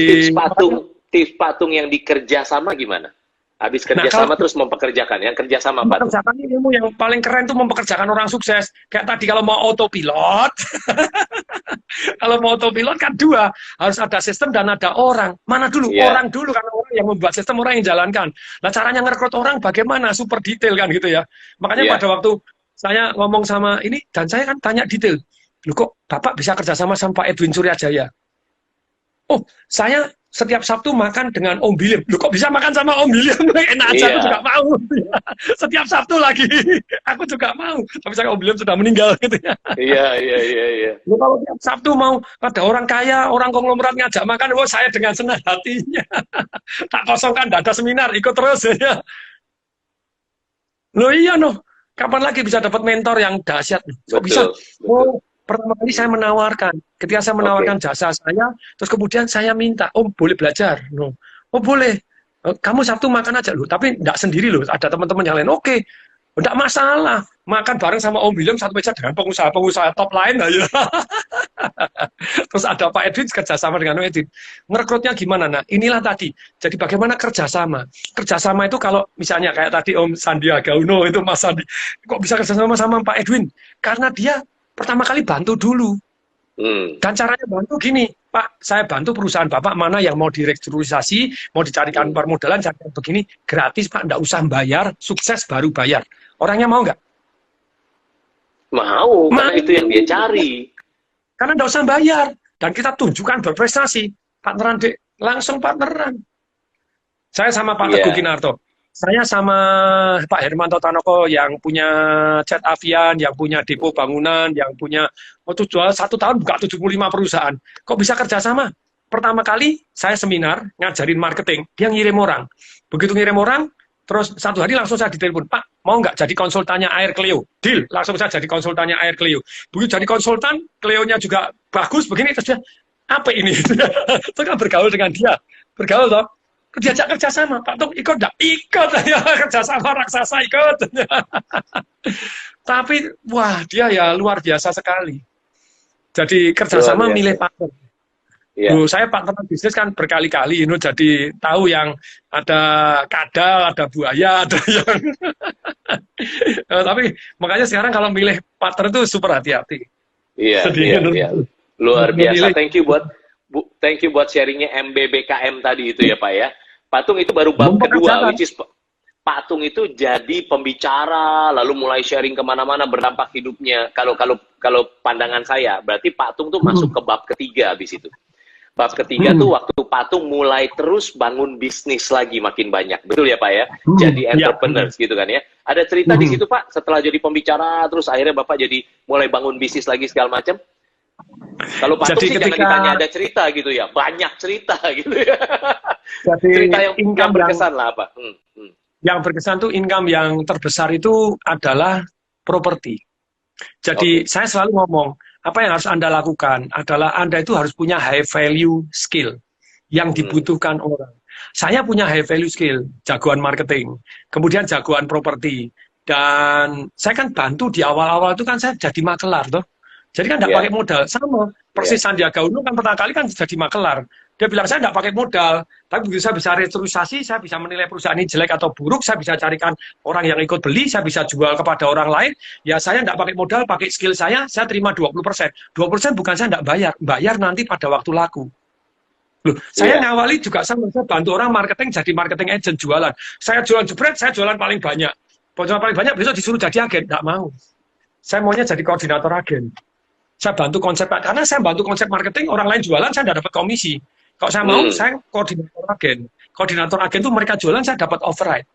tips patung yang dikerja sama gimana? Habis kerja sama terus mempekerjakan, yang kerja sama Pak Tung. Mempekerjakan ilmu yang paling keren itu mempekerjakan orang sukses. Kayak tadi kalau mau autopilot, kalau mau autopilot kan dua, harus ada sistem dan ada orang. Mana dulu? Orang dulu, karena orang yang membuat sistem, orang yang jalankan. Nah caranya ngerekrut orang bagaimana? Super detail kan gitu ya. Makanya pada waktu saya ngomong sama ini, dan saya kan tanya detail. Loh kok Bapak bisa kerjasama sama Pak Edwin Suryajaya? Oh, saya setiap Sabtu makan dengan Om Billiam. Loh, kok bisa makan sama Om Billiam? Enak aja, aku juga mau. Setiap Sabtu lagi, aku juga mau. Tapi saya Om Billiam sudah meninggal gitu ya. Iya. Loh, kalau tiap Sabtu mau ada orang kaya, orang konglomerat ngajak makan, saya dengan senang hatinya. Tak kosongkan, tidak ada seminar, ikut terus ya. Loh iya kapan lagi bisa dapat mentor yang dahsyat? Kok bisa? Oh, pertama kali saya menawarkan, ketika saya menawarkan jasa saya, terus kemudian saya minta, boleh belajar? Oh boleh, kamu Sabtu makan aja loh, tapi tidak sendiri loh, ada teman-teman yang lain. Oke, Enggak masalah. Makan bareng sama Om William satu meja dengan pengusaha-pengusaha top lain aja. Terus ada Pak Edwin kerjasama dengan Om Edwin. Ngerekrutnya gimana? Nah, inilah tadi. Jadi bagaimana kerjasama? Kerjasama itu kalau misalnya kayak tadi Om Sandiaga Uno itu Mas Sandi, kok bisa kerjasama sama Pak Edwin? Karena dia pertama kali bantu dulu. Dan caranya bantu gini, Pak, saya bantu perusahaan Bapak mana yang mau direkstrukturisasi, mau dicarikan permodalan, carikan begini, gratis Pak, enggak usah bayar, sukses baru bayar. Orangnya mau nggak? Mau, karena itu yang dia cari. Karena nggak usah bayar. Dan kita tunjukkan berprestasi. Partneran, langsung partneran. Saya sama Pak Teguh Kinarto. Saya sama Pak Hermanto Tanoko yang punya Jet Avian, yang punya depo bangunan, yang punya jual 1 tahun buka 75 perusahaan. Kok bisa kerjasama? Pertama kali saya seminar, ngajarin marketing. Dia ngirim orang. Begitu ngirim orang, terus satu hari langsung saya ditelepon, Pak, mau nggak jadi konsultannya Air Clio? Deal, langsung saya jadi konsultannya Air Clio. Begitu jadi konsultan, Clio-nya juga bagus, begini, terus dia, apa ini? Itu kan bergaul dengan dia. Bergaul toh. Diajak kerjasama, Pak Tung ikut nggak? Ikut, ya, kerjasama raksasa ikut. Tapi, wah, dia ya luar biasa sekali. Jadi kerjasama milih partner. Saya partner bisnis kan berkali-kali, jadi tahu yang ada kadal, ada buaya, ada yang tapi makanya sekarang kalau milih partner itu super hati-hati. Iya. Luar biasa. Thank you buat sharingnya MBBKM tadi itu ya Pak ya. Pak Tung itu baru bab kedua, which is Pak Tung itu jadi pembicara, lalu mulai sharing kemana-mana, berdampak hidupnya. Kalau pandangan saya, berarti Pak Tung tuh masuk ke bab ketiga habis itu. Bab ketiga tuh waktu Patung mulai terus bangun bisnis lagi makin banyak. Betul ya Pak ya? Jadi entrepreneurs gitu kan ya. Ada cerita di situ Pak, setelah jadi pembicara, terus akhirnya Bapak jadi mulai bangun bisnis lagi segala macam? Kalau Patung sih jangan ditanya ada cerita gitu ya, banyak cerita gitu ya. Jadi cerita yang berkesan lah apa? Yang berkesan tuh income yang terbesar itu adalah properti. Jadi saya selalu ngomong, apa yang harus Anda lakukan adalah Anda itu harus punya high value skill yang dibutuhkan orang. Saya punya high value skill, jagoan marketing, kemudian jagoan properti, dan saya kan bantu di awal-awal itu kan saya jadi makelar toh. Jadi kan tidak pakai modal, sama persis Sandiaga Uno kan pertama kali kan jadi makelar. Dia bilang saya tidak pakai modal, tapi begitu saya bisa restrukturisasi, saya bisa menilai perusahaan ini jelek atau buruk, saya bisa carikan orang yang ikut beli, saya bisa jual kepada orang lain, ya saya tidak pakai modal, pakai skill saya terima 20%. 20% bukan saya tidak bayar, bayar nanti pada waktu laku. Loh, saya ngawali juga sama, saya bantu orang marketing, jadi marketing agent jualan. Saya jualan jebret, saya jualan paling banyak. Jualan paling banyak, besok disuruh jadi agen, tidak mau. Saya maunya jadi koordinator agen. Saya bantu konsep, karena saya bantu konsep marketing, orang lain jualan, saya tidak dapat komisi. Kalau saya mau, saya koordinator agen. Koordinator agen itu mereka jualan, saya dapat override.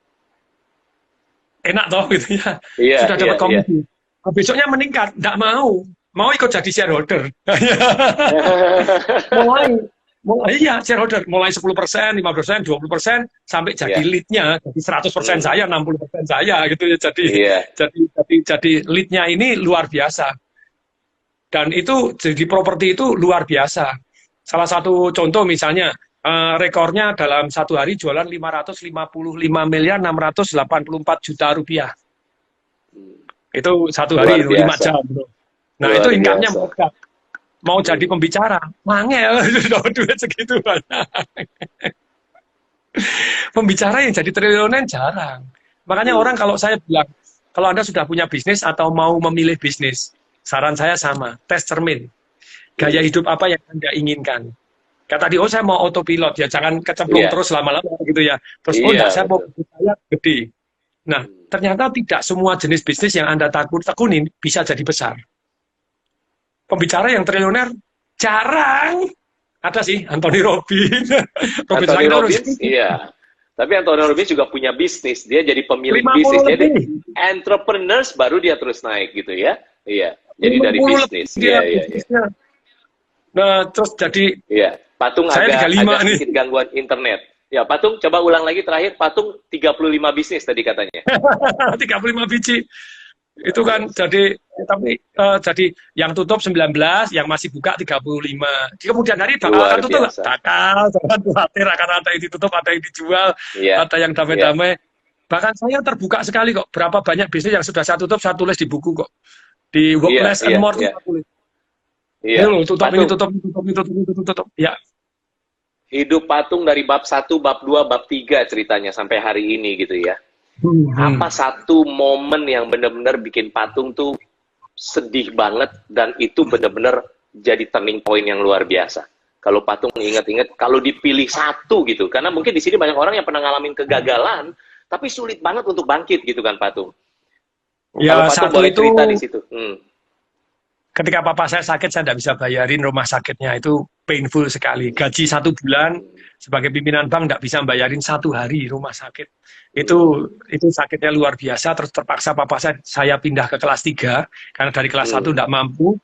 Enak toh gitu ya. Sudah dapat komisi. Besoknya meningkat, tidak mau. Mau ikut jadi shareholder. mulai shareholder. Mulai 10%, 15%, 20%, sampai jadi lead-nya. Jadi 100% saya, 60% saya. Gitu ya. Jadi lead-nya ini luar biasa. Dan itu, jadi properti itu luar biasa. Salah satu contoh misalnya, rekornya dalam satu hari jualan 555.684 juta rupiah. Itu satu hari, 5 jam. Nah, itu income-nya mau jadi pembicara, mangel, duit segitu banyak. Pembicara yang jadi triliunan jarang. Makanya orang kalau saya bilang, kalau Anda sudah punya bisnis atau mau memilih bisnis, saran saya sama, tes cermin. Gaya hidup apa yang Anda inginkan. Kata tadi, saya mau autopilot, ya jangan kecemplung terus lama-lama gitu ya. Terus, enggak, saya mau saya gede. Nah, ternyata tidak semua jenis bisnis yang Anda tekunin bisa jadi besar. Pembicara yang triliuner, jarang. Ada sih, Anthony Robbins. Anthony Robbins, iya. Tapi Anthony Robbins juga punya bisnis. Dia jadi pemilik bisnis. Jadi entrepreneurs baru dia terus naik gitu ya. Iya. Jadi dari bisnis. Iya. Nah, terus jadi Patung agak sedikit gangguan internet. Ya, Patung coba ulang lagi terakhir. Patung 35 bisnis tadi katanya. 35 biji. Itu kan jadi yang tutup 19, yang masih buka 35. Kemudian hari bakal akan tutup. Bakal, jangan khawatir akan ada yang ditutup, ada yang dijual, ada yang damai-damai. Bahkan saya terbuka sekali kok. Berapa banyak bisnis yang sudah saya tutup, saya tulis di buku kok. Di Work Iya, Less and iya, More tuh iya. saya tulis. Iya. Ini loh, tutup ini, Patung, tutup ini, tutup ini, tutup ini, tutup. Ya. hidup Patung dari bab 1, bab 2, bab 3 ceritanya sampai hari ini gitu ya. Apa satu momen yang benar-benar bikin Patung tuh sedih banget dan itu benar-benar jadi turning point yang luar biasa? Kalau Patung ingat-ingat, kalau dipilih satu gitu, karena mungkin di sini banyak orang yang pernah ngalamin kegagalan, tapi sulit banget untuk bangkit gitu kan Patung. Ya, Kalau Patung satu boleh itu cerita di situ. ketika papa saya sakit, saya tidak bisa bayarin rumah sakitnya. Itu painful sekali. Gaji 1 bulan sebagai pimpinan bank tidak bisa bayarin 1 hari rumah sakit. Itu sakitnya luar biasa. Terus terpaksa papa saya pindah ke kelas 3 karena dari kelas 1 tidak mampu.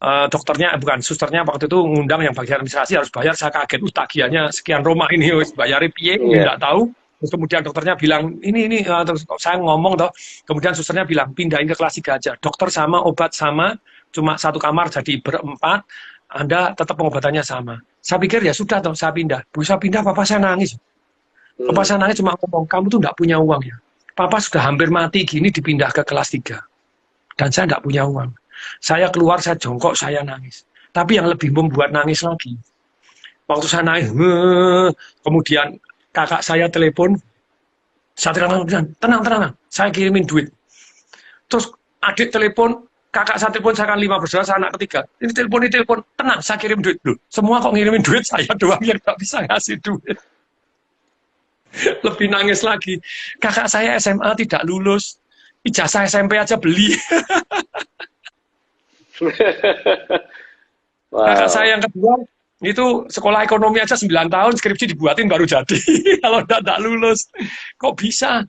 Dokternya, bukan susternya waktu itu ngundang yang bagian administrasi harus bayar. Saya kaget, tagihannya sekian Roma ini, bayarin piye, tidak tahu. Terus kemudian dokternya bilang, ini, terus saya ngomong toh, kemudian susternya bilang, pindahin ke kelas 3 aja. Dokter sama, obat sama, cuma satu kamar jadi berempat, Anda tetap pengobatannya sama. Saya pikir ya sudah toh, saya pindah. Bisa pindah, papa saya nangis. Papa saya nangis cuma ngomong, kamu tuh tidak punya uang ya. Papa sudah hampir mati gini dipindah ke kelas 3. Dan saya tidak punya uang. Saya keluar, saya jongkok, saya nangis. Tapi yang lebih membuat nangis lagi, waktu saya nangis, kemudian kakak saya telepon, saya bilang, tenang, saya kirimin duit. Terus adik telepon, kakak saya telepon, saya kan 5 bersaudara, saya anak ketiga. Ini telepon, tenang, saya kirim duit. Loh, semua kok ngirimin duit, saya doang yang gak bisa ngasih duit. Lebih nangis lagi. Kakak saya SMA tidak lulus, ijazah SMP aja beli. Wow. Kakak saya yang kedua, itu sekolah ekonomi aja 9 tahun, skripsi dibuatin baru jadi. Kalau tidak lulus. Kok bisa?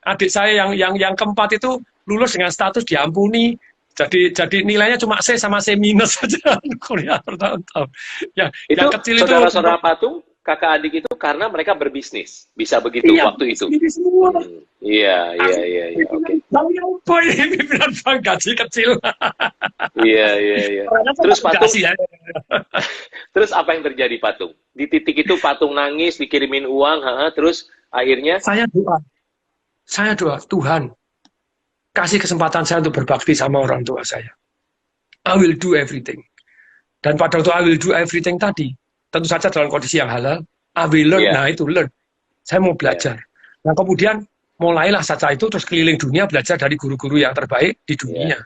Adik saya yang keempat itu lulus dengan status diampuni. Jadi nilainya cuma C sama C minus saja. Kuliah bertahun-tahun. Yang kecil itu saudara-saudara Patung, kakak adik itu karena mereka berbisnis. Bisa begitu waktu itu. Semua. Iya, oke. Apa ini pimpinan bank gaji kecil. Iya. Terus Patung, terus apa yang terjadi Patung? Di titik itu Patung nangis, dikirimin uang, terus akhirnya? Saya doa, Tuhan, kasih kesempatan saya untuk berbakti sama orang tua saya. I will do everything. Dan pada waktu I will do everything tadi, tentu saja dalam kondisi yang halal, I will learn, learn. Saya mau belajar. Nah kemudian, mulailah saja itu, terus keliling dunia, belajar dari guru-guru yang terbaik di dunia.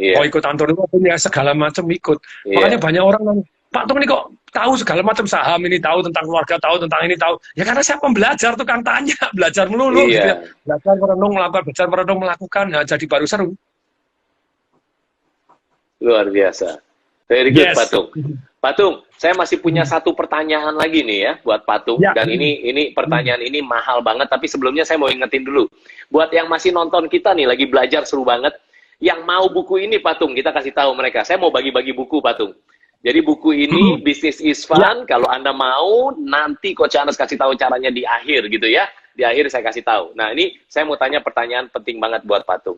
Mau ikut Antonio, punya segala macam ikut. Makanya banyak orang nanya, Pak Tung ini kok tahu segala macam saham ini, tahu tentang keluarga, tahu tentang ini, tahu. Ya karena saya pembelajar, tukang tanya, belajar melulu. Gitu ya. Belajar merenung, melakukan, nah, jadi baru seru. Luar biasa. Very good, Patung. Patung, saya masih punya satu pertanyaan lagi nih ya buat Patung. Dan ini pertanyaan ini mahal banget, tapi sebelumnya saya mau ingetin dulu. Buat yang masih nonton kita nih, lagi belajar seru banget. Yang mau buku ini, Patung, kita kasih tahu mereka. Saya mau bagi-bagi buku, Patung. Jadi buku ini, Business is Fun. Kalau Anda mau, nanti Coach Anas kasih tahu caranya di akhir gitu ya. Di akhir saya kasih tahu. Nah ini saya mau tanya pertanyaan penting banget buat Patung.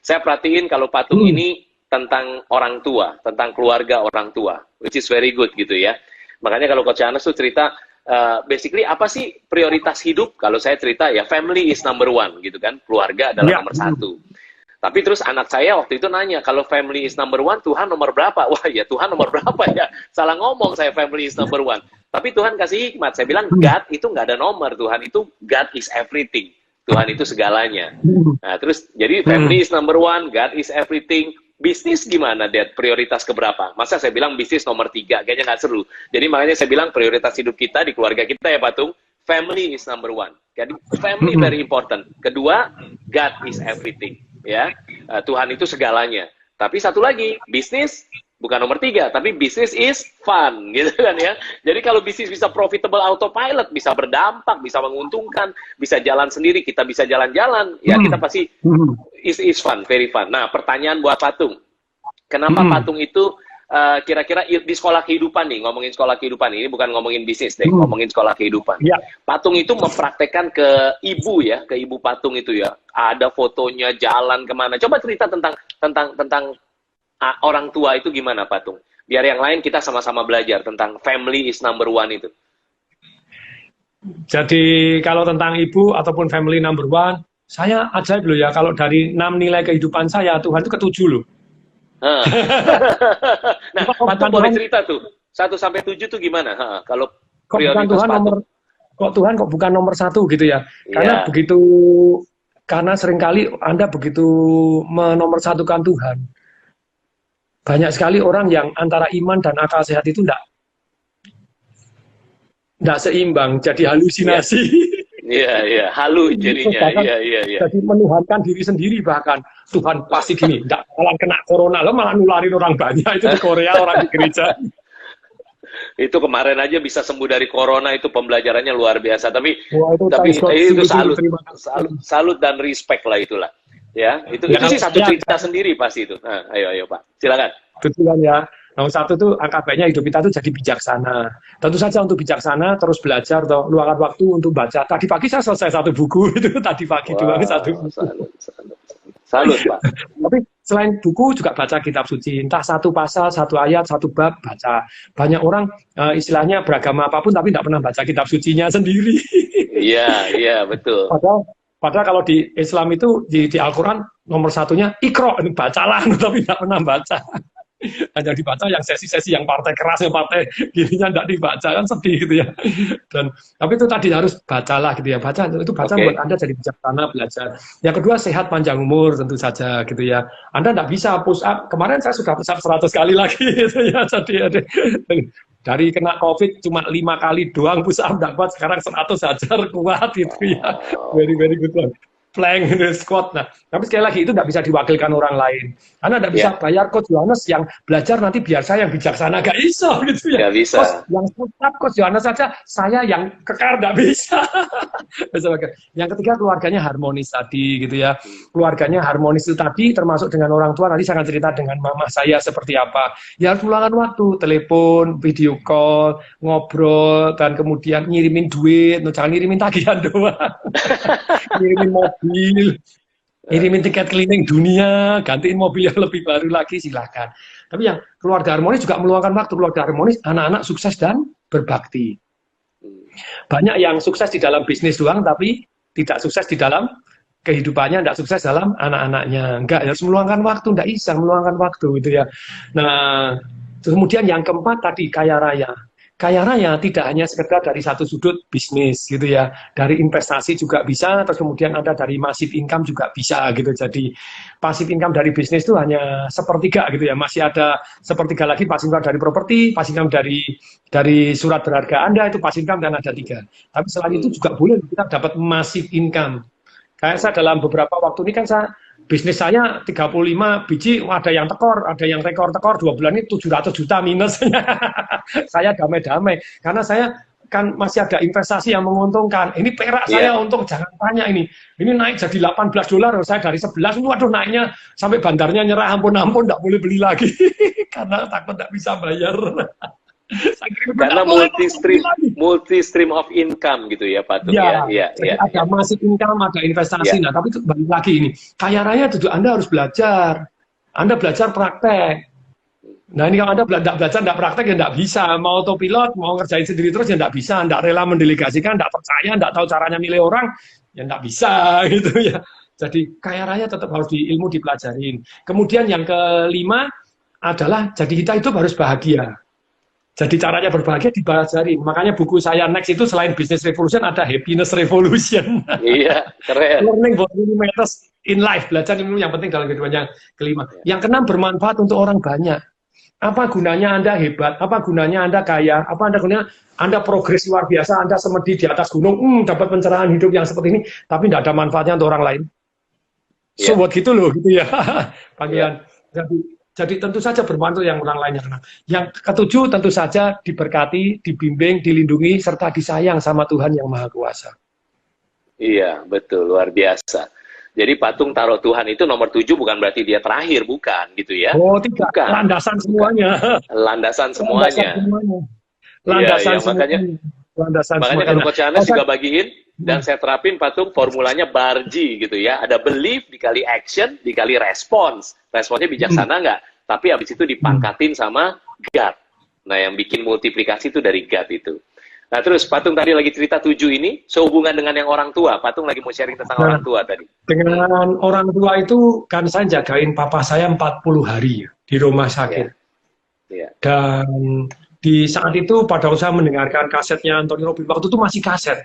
Saya perhatiin kalau Patung ini tentang orang tua, tentang keluarga orang tua, which is very good gitu ya. Makanya kalau Coach Anas tuh cerita, basically apa sih prioritas hidup? Kalau saya cerita ya family is number one gitu kan, keluarga adalah nomor satu. Tapi terus anak saya waktu itu nanya, kalau family is number one, Tuhan nomor berapa? Wah ya Tuhan nomor berapa ya? Salah ngomong saya, family is number one. Tapi Tuhan kasih hikmat, saya bilang God itu nggak ada nomor, Tuhan itu God is everything. Tuhan itu segalanya. Nah terus jadi family is number one, God is everything. Bisnis gimana, Dad? Prioritas keberapa? Masa saya bilang bisnis nomor 3, kayaknya nggak seru. Jadi makanya saya bilang prioritas hidup kita di keluarga kita ya Patung, family is number one. Jadi family very important. Kedua, God is everything. Ya, Tuhan itu segalanya. Tapi satu lagi, bisnis bukan nomor 3, tapi bisnis is fun, gitu kan ya. Jadi kalau bisnis bisa profitable autopilot, bisa berdampak, bisa menguntungkan, bisa jalan sendiri, kita bisa jalan-jalan, ya kita pasti is fun, very fun. Nah, pertanyaan buat Patung, kenapa Patung itu kira-kira di sekolah kehidupan nih, ngomongin sekolah kehidupan ini bukan ngomongin bisnis deh, ngomongin sekolah kehidupan. Patung itu mempraktekkan ke ibu ya, ke ibu Patung itu ya, ada fotonya jalan kemana. Coba cerita tentang orang tua itu gimana Patung? Biar yang lain kita sama-sama belajar tentang family is number one itu. Jadi kalau tentang ibu ataupun family number one, Saya ajaib loh ya, kalau dari 6 nilai kehidupan saya, Tuhan itu ke-7 loh. Hah. Nah, Kok Patung bukan boleh Tuhan, cerita tuh, 1 sampai 7 tuh gimana? Kalau kok bukan prioritas Tuhan nomor, Patung. kok Tuhan kok bukan nomor 1 gitu ya. Karena Iya, begitu, karena seringkali Anda begitu menomorsatukan Tuhan, banyak sekali orang yang antara iman dan akal sehat itu enggak seimbang, jadi iya, halusinasi. iya, iya, halu jadinya, Bahkan iya, iya, iya. jadi menuhankan diri sendiri, bahkan Tuhan pasti gini, enggak bakalan kena corona, lo malah nularin orang banyak itu di Korea, orang di gereja. Itu kemarin aja bisa sembuh dari corona, itu pembelajarannya luar biasa. Tapi Wah, itu tapi thanks God, itu sungguh-sungguh salut, terima salut, kasih. salut dan respect lah itulah. Ya, Ya itu kalau sih satu saya cerita sendiri pasti itu. Nah, ayo Pak, silakan. kebetulan ya, nomor 1 tuh angka baiknya hidup kita tuh jadi bijaksana. Tentu saja untuk bijaksana terus belajar atau luangkan waktu untuk baca. Tadi pagi saya selesai 1 buku itu tadi pagi doang 1 Wah, buku. salut, salut, salut Pak. Tapi selain buku juga baca kitab suci, entah 1 pasal, 1 ayat, 1 bab baca. Banyak orang istilahnya beragama apapun tapi tidak pernah baca kitab sucinya sendiri. Iya, iya, betul. Padahal, padahal kalau di Islam itu di Al-Quran nomor 1-nya ikro, bacalah, tapi tidak pernah baca. Hanya dibaca yang sesi-sesi yang partai keras, yang partai gininya tidak dibaca, kan sedih gitu ya. Dan tapi itu tadi harus bacalah gitu ya, baca itu baca buat Oke. Anda jadi bijaksana belajar. Yang kedua sehat panjang umur tentu saja gitu ya. Anda tidak bisa push up, kemarin saya sudah push up 100 kali lagi gitu ya. Jadi dari kena COVID cuma 5 kali doang push up tidak kuat, sekarang 100 hajar kuat gitu ya. Wow. Very very good one. Plank, squat. Nah, tapi sekali lagi itu tidak bisa diwakilkan orang lain. Karena tidak bisa Ya, bayar Coach Yohanes yang belajar nanti biar saya yang bijaksana, gak iso gitu ya. nggak bisa. Coach yang tetap Coach Yohanes saja, saya yang kekar nggak bisa. Yang ketiga keluarganya harmonis tadi gitu ya. Keluarganya harmonis itu tadi termasuk dengan orang tua. Nanti saya akan cerita dengan mama saya seperti apa. Ya harus meluangkan waktu, telepon, video call, ngobrol, dan kemudian ngirimin duit. Jangan ngirimin tagihan doang. Ngirimin mobil, ngirimin tiket keliling dunia, gantiin mobil yang lebih baru lagi, silahkan. Tapi yang keluarga harmonis juga meluangkan waktu. Keluarga harmonis, anak-anak sukses dan berbakti. Banyak yang sukses di dalam bisnis doang, tapi tidak sukses di dalam kehidupannya, tidak sukses dalam anak-anaknya. Enggak, harus meluangkan waktu, tidak bisa meluangkan waktu gitu ya. Nah, kemudian yang keempat tadi kaya raya. Kaya raya tidak hanya sekedar dari satu sudut bisnis gitu ya, dari investasi juga bisa, terus kemudian ada dari passive income juga bisa gitu. Jadi passive income dari bisnis itu hanya sepertiga gitu ya, masih ada sepertiga lagi passive income dari properti, passive income dari surat berharga Anda itu passive income dan ada 3. Tapi selain itu juga boleh kita dapat massive income. Kayak saya dalam beberapa waktu ini kan bisnis saya 35 biji, ada yang tekor, ada yang rekor-tekor 2 bulan ini 700 juta minusnya. Saya damai-damai karena saya kan masih ada investasi yang menguntungkan. Ini perak saya Iya. untung, jangan tanya ini. Ini naik jadi 18 dolar, saya dari 11, waduh naiknya sampai bandarnya nyerah, ampun-ampun, nggak boleh beli lagi karena takut nggak bisa bayar. Saya kira Karena boleh multi stream of income gitu ya, Patung ya. ya, Iya, jadi iya, ada iya. masih income, ada investasi. Iya. Nah, tapi itu balik lagi ini. Kaya raya itu Anda harus belajar. Anda belajar praktek. Nah, ini kalau Anda tidak belajar, tidak praktek, ya tidak bisa. Mau autopilot, mau ngerjain sendiri terus, ya tidak bisa. Tidak rela mendelegasikan, tidak percaya, tidak tahu caranya milih orang, ya tidak bisa gitu ya. Jadi kaya raya tetap harus ilmu dipelajarin. Kemudian yang kelima adalah jadi kita itu harus bahagia. Jadi caranya berbahagia dipelajari. Makanya buku saya next itu selain Business Revolution ada Happiness Revolution. Iya, keren. Learning what really matters in life. Belajar ilmu yang penting dalam kehidupan. Yang kelima. Yang keenam bermanfaat untuk orang banyak. Apa gunanya Anda hebat? Apa gunanya Anda kaya? Apa gunanya Anda progres luar biasa? Anda semedi di atas gunung, dapat pencerahan hidup yang seperti ini, tapi tidak ada manfaatnya untuk orang lain. So Iya. what gitu loh, gitu ya. Panggilan. Iya. Jadi tentu saja bermantu yang orang lainnya. Yang ketujuh tentu saja diberkati, dibimbing, dilindungi, serta disayang sama Tuhan yang Maha Kuasa. Iya, betul, luar biasa. Jadi patung taruh Tuhan itu nomor 7 bukan berarti dia terakhir, bukan gitu ya. Oh tidak, Bukan. landasan semuanya. Landasan semuanya. Landasan Iya, semuanya. Makanya kalau Coach Yohanes juga bagiin, dan saya terapin patung formulanya Barji gitu ya. Ada belief dikali action dikali response. Responnya bijaksana nggak? Tapi habis itu dipangkatin sama God. Nah, yang bikin multiplikasi itu dari God itu. Nah, terus Patung tadi lagi cerita 7 ini, sehubungan dengan yang orang tua. Patung lagi mau sharing tentang orang tua tadi. Dengan orang tua itu kan saya jagain papa saya 40 hari ya, di rumah sakit. Yeah. Dan di saat itu pada waktu saya mendengarkan kasetnya Anthony Robbins, waktu itu masih kaset.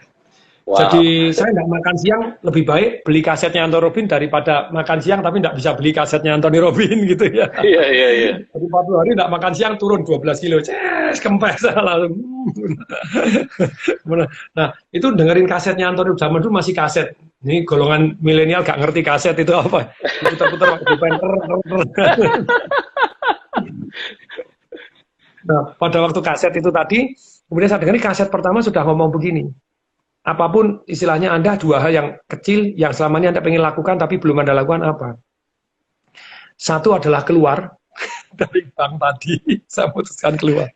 Wow. Jadi saya nggak makan siang, lebih baik beli kasetnya Anthony Robbins daripada makan siang tapi nggak bisa beli kasetnya Anthony Robbins gitu ya. Iya. Jadi 40 hari nggak makan siang turun 12 kilo, kempes langsung. Nah itu dengerin kasetnya Anthony Robbins, zaman dulu masih kaset. Ini golongan milenial gak ngerti kaset itu apa. Putar-putar di penter. Nah pada waktu kaset itu tadi, kemudian saya dengerin kaset pertama sudah ngomong begini. Apapun istilahnya Anda dua hal yang kecil yang selama ini Anda pengen lakukan tapi belum Anda lakukan apa? Satu adalah keluar dari bank tadi, saya putuskan keluar.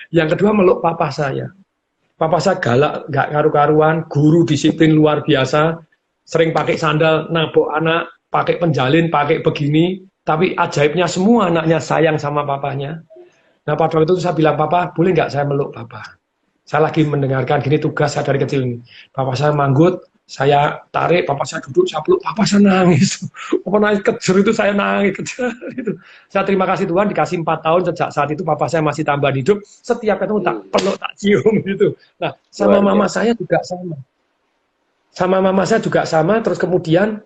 Yang kedua meluk papa saya. Papa saya galak, nggak karu-karuan, guru disiplin luar biasa, sering pakai sandal, nabok anak, pakai penjalin, pakai begini, tapi ajaibnya semua anaknya sayang sama papanya. Nah pada waktu itu saya bilang, papa boleh nggak saya meluk papa? Saya lagi mendengarkan gini tugas saya dari kecil ini. Papa saya manggut, saya tarik, papa saya duduk, saya peluk, papa saya nangis. Papa nangis kejer itu saya nangis kejer itu. Saya terima kasih Tuhan dikasih 4 tahun sejak saat itu papa saya masih tambah hidup. Setiap ketemu tak peluk, tak cium gitu. Nah, sama mama saya juga sama. Sama mama saya juga sama. Terus kemudian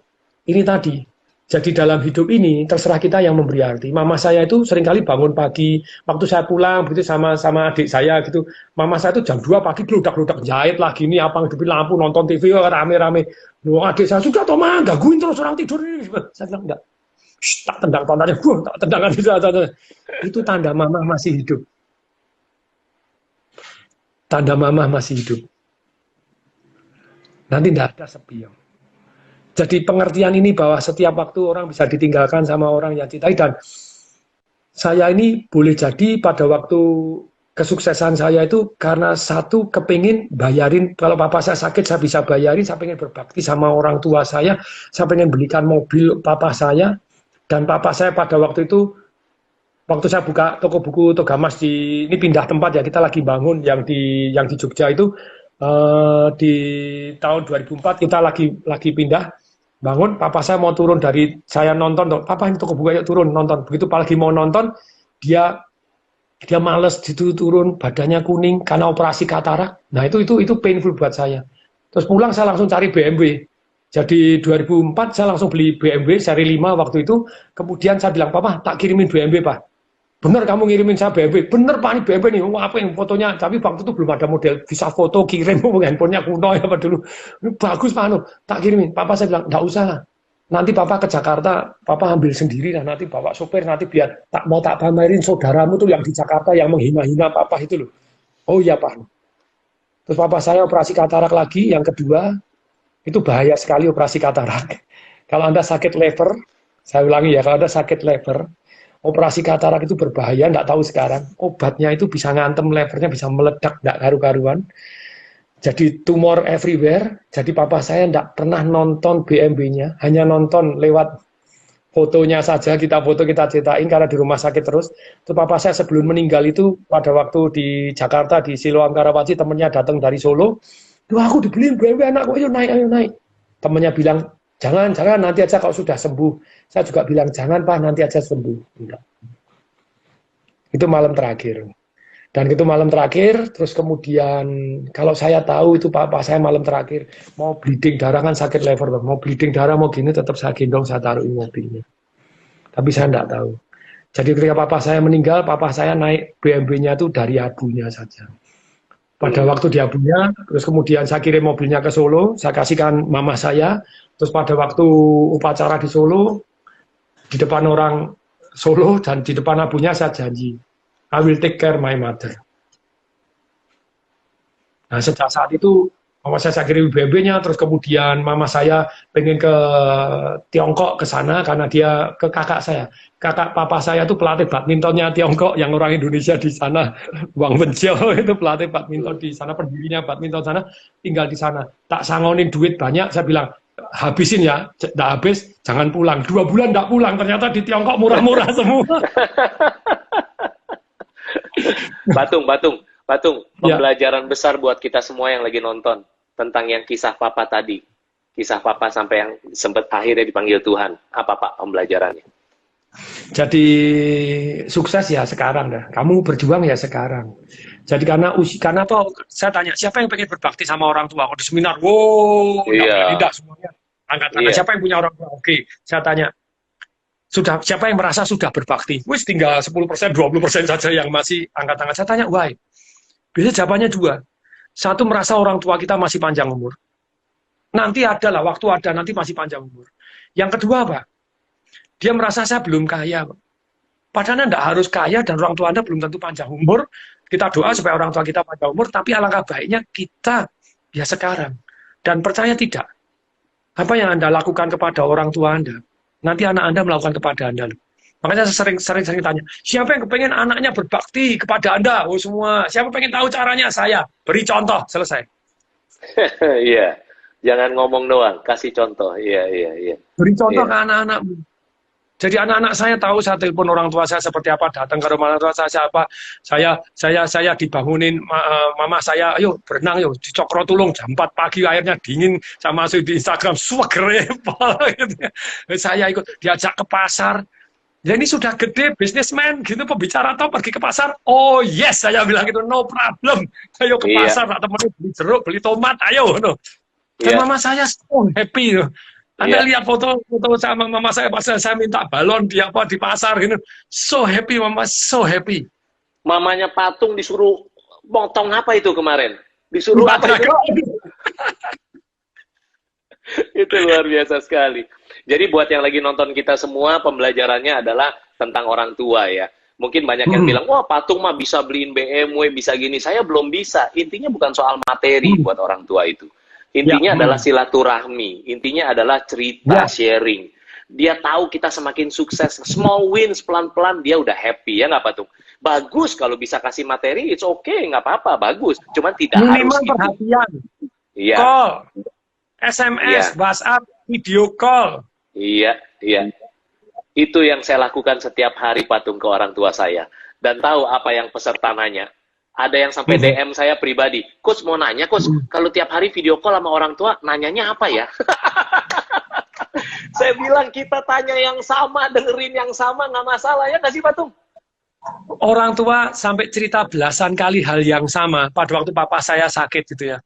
ini tadi. Jadi dalam hidup ini terserah kita yang memberi arti. Mama saya itu seringkali bangun pagi, waktu saya pulang begitu sama adik saya gitu. Mama saya itu jam 2 pagi geludak-geludak jahit lagi ini apa ngidupin lampu nonton TV rame-rame. Loh adik saya sudah toh mah gangguin terus orang tidur ini. Saya bilang enggak. Tak tendang tontonnya, tak tendangan itu tanda mama masih hidup. Tanda mama masih hidup. Nanti enggak ada sepi. Jadi pengertian ini bahwa setiap waktu orang bisa ditinggalkan sama orang yang cintai dan saya ini boleh jadi pada waktu kesuksesan saya itu karena satu kepingin bayarin, kalau papa saya sakit saya bisa bayarin, saya pengen berbakti sama orang tua saya pengen belikan mobil papa saya dan papa saya pada waktu itu, waktu saya buka toko buku Togamas ini pindah tempat ya, kita lagi bangun yang di Jogja itu di tahun 2004 kita lagi pindah. Bangun, papa saya mau turun dari saya nonton, papa ini toko buku yuk turun nonton. Begitu lagi mau nonton, dia males gitu turun, badannya kuning karena operasi katarak. Nah itu painful buat saya. Terus pulang saya langsung cari BMW. Jadi 2004 saya langsung beli BMW seri 5 waktu itu. Kemudian saya bilang, papa tak kirimin BMW pak. Bener kamu ngirimin saya BMW, bener pak ini BMW nih, apa yang fotonya, tapi waktu itu belum ada model bisa foto kirim, handphonenya kuno ya pak dulu, ini bagus pak Anu, tak kirimin, papa saya bilang, nggak usah, nanti papa ke Jakarta, papa ambil sendiri lah, nanti bawa sopir, nanti biar tak pamerin saudaramu tuh yang di Jakarta yang menghina-hina papa itu loh, oh iya pak, terus papa saya operasi katarak lagi, yang kedua, itu bahaya sekali operasi katarak, kalau Anda sakit lever, saya ulangi ya, kalau Anda sakit lever, operasi katarak itu berbahaya, nggak tahu sekarang. Obatnya itu bisa ngantem levernya, bisa meledak, nggak karu-karuan. Jadi tumor everywhere. Jadi papa saya nggak pernah nonton BMW-nya, hanya nonton lewat fotonya saja. Kita foto, kita ceritain karena di rumah sakit terus. Terus papa saya sebelum meninggal itu pada waktu di Jakarta di Siloam Karawaci temennya datang dari Solo. Duh aku dibeliin BMW anakku, ayo naik. Temennya bilang, jangan nanti aja kalau sudah sembuh. Saya juga bilang jangan pak nanti aja sembuh. Enggak. Itu malam terakhir. Dan itu malam terakhir. Terus kemudian kalau saya tahu itu papa saya malam terakhir mau bleeding darah kan sakit lever, mau bleeding darah mau gini tetap saya gendong saya taruh di mobilnya. Tapi saya enggak tahu. Jadi ketika papa saya meninggal, papa saya naik BMW-nya itu dari abunya saja. Pada waktu di abunya, terus kemudian saya kirim mobilnya ke Solo, saya kasihkan mama saya. Terus pada waktu upacara di Solo, di depan orang Solo dan di depan abunya saya janji, I will take care my mother. Nah sejak saat itu, mama saya kirim BMW-nya, terus kemudian mama saya pengen ke Tiongkok ke sana karena dia ke kakak saya. Kakak papa saya itu pelatih badmintonnya Tiongkok yang orang Indonesia di sana, Wang Wenjiao itu pelatih badminton di sana, pendirinya badminton sana, tinggal di sana. Tak sangonin duit banyak, saya bilang, habisin ya, tidak habis, jangan pulang. 2 bulan tidak pulang, ternyata di Tiongkok murah-murah semua. Batung, Patung, Ya. pembelajaran besar buat kita semua yang lagi nonton tentang yang kisah Papa tadi. Kisah Papa sampai yang sempat akhirnya dipanggil Tuhan. Apa Pak pembelajarannya? Jadi sukses ya sekarang dah. Kamu berjuang ya sekarang. Jadi karena apa? Saya tanya siapa yang pengen berbakti sama orang tua? Kalau di seminar, wow, yang Iya, lidah semuanya angkat tangan. iya. Siapa yang punya orang tua? Oke, saya tanya sudah siapa yang merasa sudah berbakti? Wis tinggal 10%, 20% saja yang masih angkat tangan. Saya tanya, why? Biasanya jawabannya dua. Satu merasa orang tua kita masih panjang umur. Nanti ada lah, waktu ada, nanti masih panjang umur. Yang kedua apa? Dia merasa saya belum kaya. Padahal Anda harus kaya dan orang tua Anda belum tentu panjang umur. Kita doa supaya orang tua kita panjang umur, tapi alangkah baiknya kita ya sekarang. Dan percaya tidak, apa yang Anda lakukan kepada orang tua Anda, nanti anak Anda melakukan kepada Anda. Makanya saya sering tanya, siapa yang kepengen anaknya berbakti kepada Anda? Oh semua. Siapa pengen tahu caranya? Saya. Beri contoh, selesai. Iya. Jangan ngomong doang, kasih contoh. Iya, iya, iya. Beri contoh Iya. ke anak-anakmu. Jadi anak-anak saya tahu saya telepon orang tua saya seperti apa, datang ke rumah orang tua saya siapa, saya dibangunin mama saya, ayo berenang yuk di Cokro Tulung jam 4 pagi airnya dingin, saya masuk di Instagram swagrepa gitu ya. Saya ikut diajak ke pasar. Ya ini sudah gede bisnismen gitu pembicara atau pergi ke pasar. Oh yes saya bilang gitu no problem. Ayo ke Iya, pasar tak temenin beli jeruk, beli tomat, ayo no. Dan iya, mama saya so happy tuh. Anda iya. lihat foto-foto sama mama saya pas saya minta balon di apa di pasar gitu. So happy mama, so happy. Mamanya Patung disuruh potong apa itu kemarin? Disuruh Mbak apa itu? Dragon. Itu luar biasa sekali. Jadi buat yang lagi nonton kita semua, pembelajarannya adalah tentang orang tua ya. Mungkin banyak yang bilang, wah Patung mah bisa beliin BMW, bisa gini. Saya belum bisa. Intinya bukan soal materi buat orang tua itu. Ya. Intinya adalah silaturahmi. Intinya adalah cerita, Ya. sharing. Dia tahu kita semakin sukses. Small wins, pelan-pelan dia udah happy. Ya nggak Patung? Bagus kalau bisa kasih materi, it's okay, nggak apa-apa, bagus. Cuman tidak harus Minimal gitu. perhatian. Iya, Call, SMS, iya. WhatsApp, video call. Iya, iya. Itu yang saya lakukan setiap hari Patung ke orang tua saya. Dan tahu apa yang peserta nanya. Ada yang sampai DM saya pribadi. Coach mau nanya, Coach, kalau tiap hari video call sama orang tua, nanyanya apa ya? Saya bilang kita tanya yang sama, dengerin yang sama, nggak masalah ya nggak sih Patung? Orang tua sampai cerita belasan kali hal yang sama pada waktu papa saya sakit gitu ya.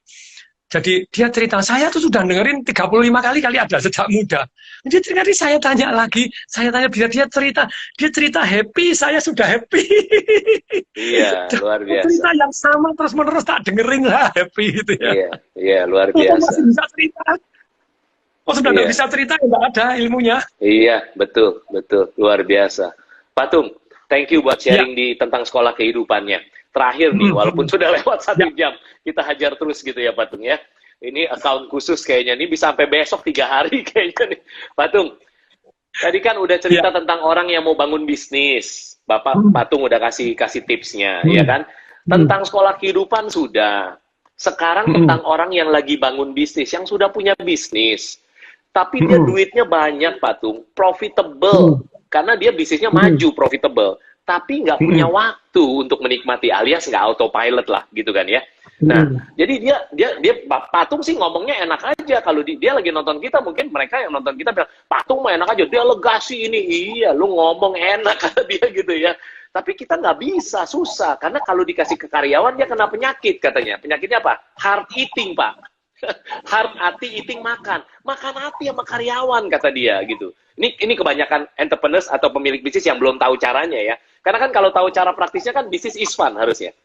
Jadi dia cerita, saya tuh sudah dengerin 35 kali ada sejak muda. Dia cerita, saya tanya lagi, saya tanya dia cerita happy, saya sudah happy. Iya, luar Cerita biasa. yang sama terus-menerus tak dengerin lah happy gitu ya. Iya, iya, luar Oh biasa. masih bisa cerita. Oh sudah nggak Iya, bisa cerita, nggak ada ilmunya. iya, betul, betul, luar biasa. Patung, thank you buat Ya. sharing tentang sekolah kehidupannya. Terakhir nih, walaupun sudah lewat 1 jam, kita hajar terus gitu ya Patung ya. Ini account khusus kayaknya, ini bisa sampai besok 3 hari kayaknya nih. Patung, tadi kan udah cerita tentang orang yang mau bangun bisnis. Bapak Patung udah kasih tipsnya, ya kan? Tentang sekolah kehidupan sudah. Sekarang tentang orang yang lagi bangun bisnis, yang sudah punya bisnis. Tapi dia duitnya banyak, Patung. Profitable. Karena dia bisnisnya maju, profitable. Tapi nggak punya waktu untuk menikmati, alias nggak autopilot lah, gitu kan ya. Nah, jadi dia Patung sih ngomongnya enak aja. Kalau dia lagi nonton kita, mungkin mereka yang nonton kita bilang, Patung mah enak aja, dia legasi ini. Iya, lu ngomong enak kata dia gitu ya. Tapi kita nggak bisa, susah. Karena kalau dikasih ke karyawan, dia kena penyakit katanya. Penyakitnya apa? Hard eating, Pak. Hard hati eating makan hati sama karyawan kata dia gitu. Ini kebanyakan entrepreneurs atau pemilik bisnis yang belum tahu caranya ya. Karena kan kalau tahu cara praktisnya kan bisnis is fun harusnya.